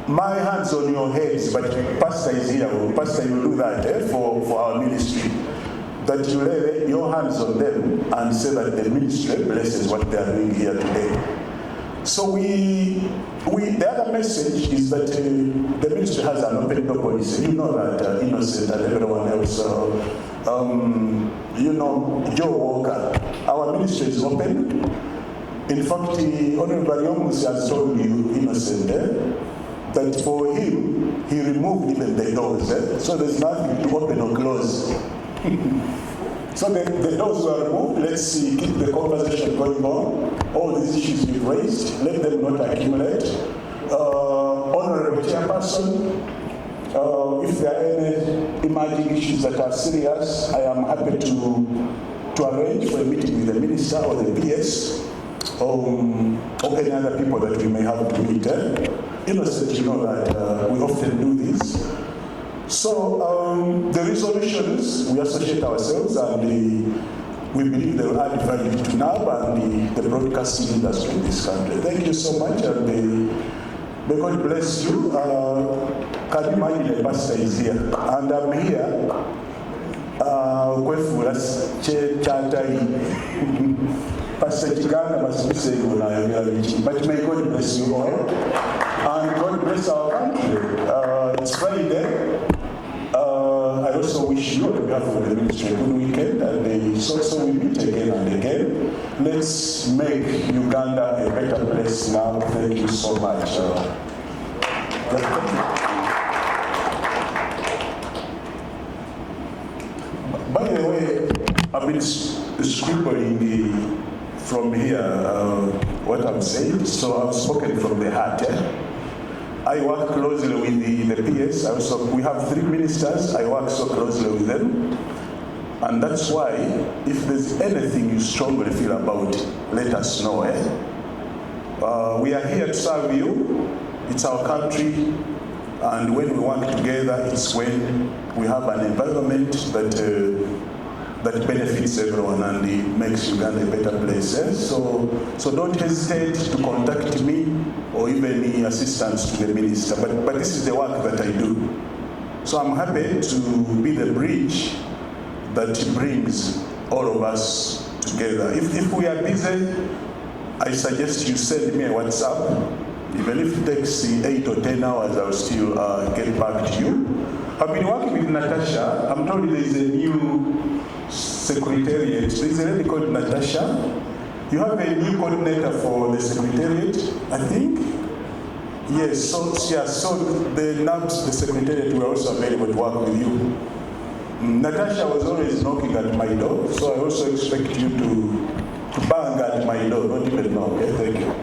my hands on your heads, but Pastor is here. Pastor, you do that for our ministry. That you lay your hands on them and say that the ministry blesses what they are doing here today. So the other message is that the ministry has an open door policy. You know that Innocent and everyone else, you know, Joe Walker, our ministry is open. In fact, Honorable Yomus has told you, Innocent, that for him, he removed even the doors. So there's nothing to open or close. So the doors were removed. Let's see, keep the conversation going on. All these issues we've raised, let them not accumulate. Honorable Chairperson, if there are any emerging issues that are serious, I am happy to arrange for a meeting with the Minister or the PS or any other people that we may have to meet. Innocent, you know that we often do this. So the resolutions, we associate ourselves and we believe they will add value to NAB and the broadcasting industry in this country. Thank you so much, and may God bless you. Can you imagine the pastor is here? And I'm here. Pastor Chiganda must be saying, but may God bless you all. And God bless our country. It's Friday. I also wish you on behalf of the ministry a good weekend, and so we meet again and again. Let's make Uganda a better place now. Thank you so much. By the way, I've been scribbling from here what I'm saying, so I've spoken from the heart. I work closely with the PS. We have 3 ministers. I work so closely with them. And that's why, if there's anything you strongly feel about, let us know. We are here to serve you. It's our country. And when we work together, it's when we have an environment that benefits everyone and it makes Uganda a better place. So don't hesitate to contact me or even any assistance to the minister. But this is the work that I do. So I'm happy to be the bridge that brings all of us together. If we are busy, I suggest you send me a WhatsApp. Even if it takes 8 or 10 hours, I'll still get back to you. I've been working with Natasha. I'm told there is a new secretariat. There's a lady called Natasha. You have a new coordinator for the secretariat, I think? Yes, so the NAB, the secretariat, were also available to work with you. Natasha was always knocking at my door, so I also expect you to bang at my door, not even knock. Thank you.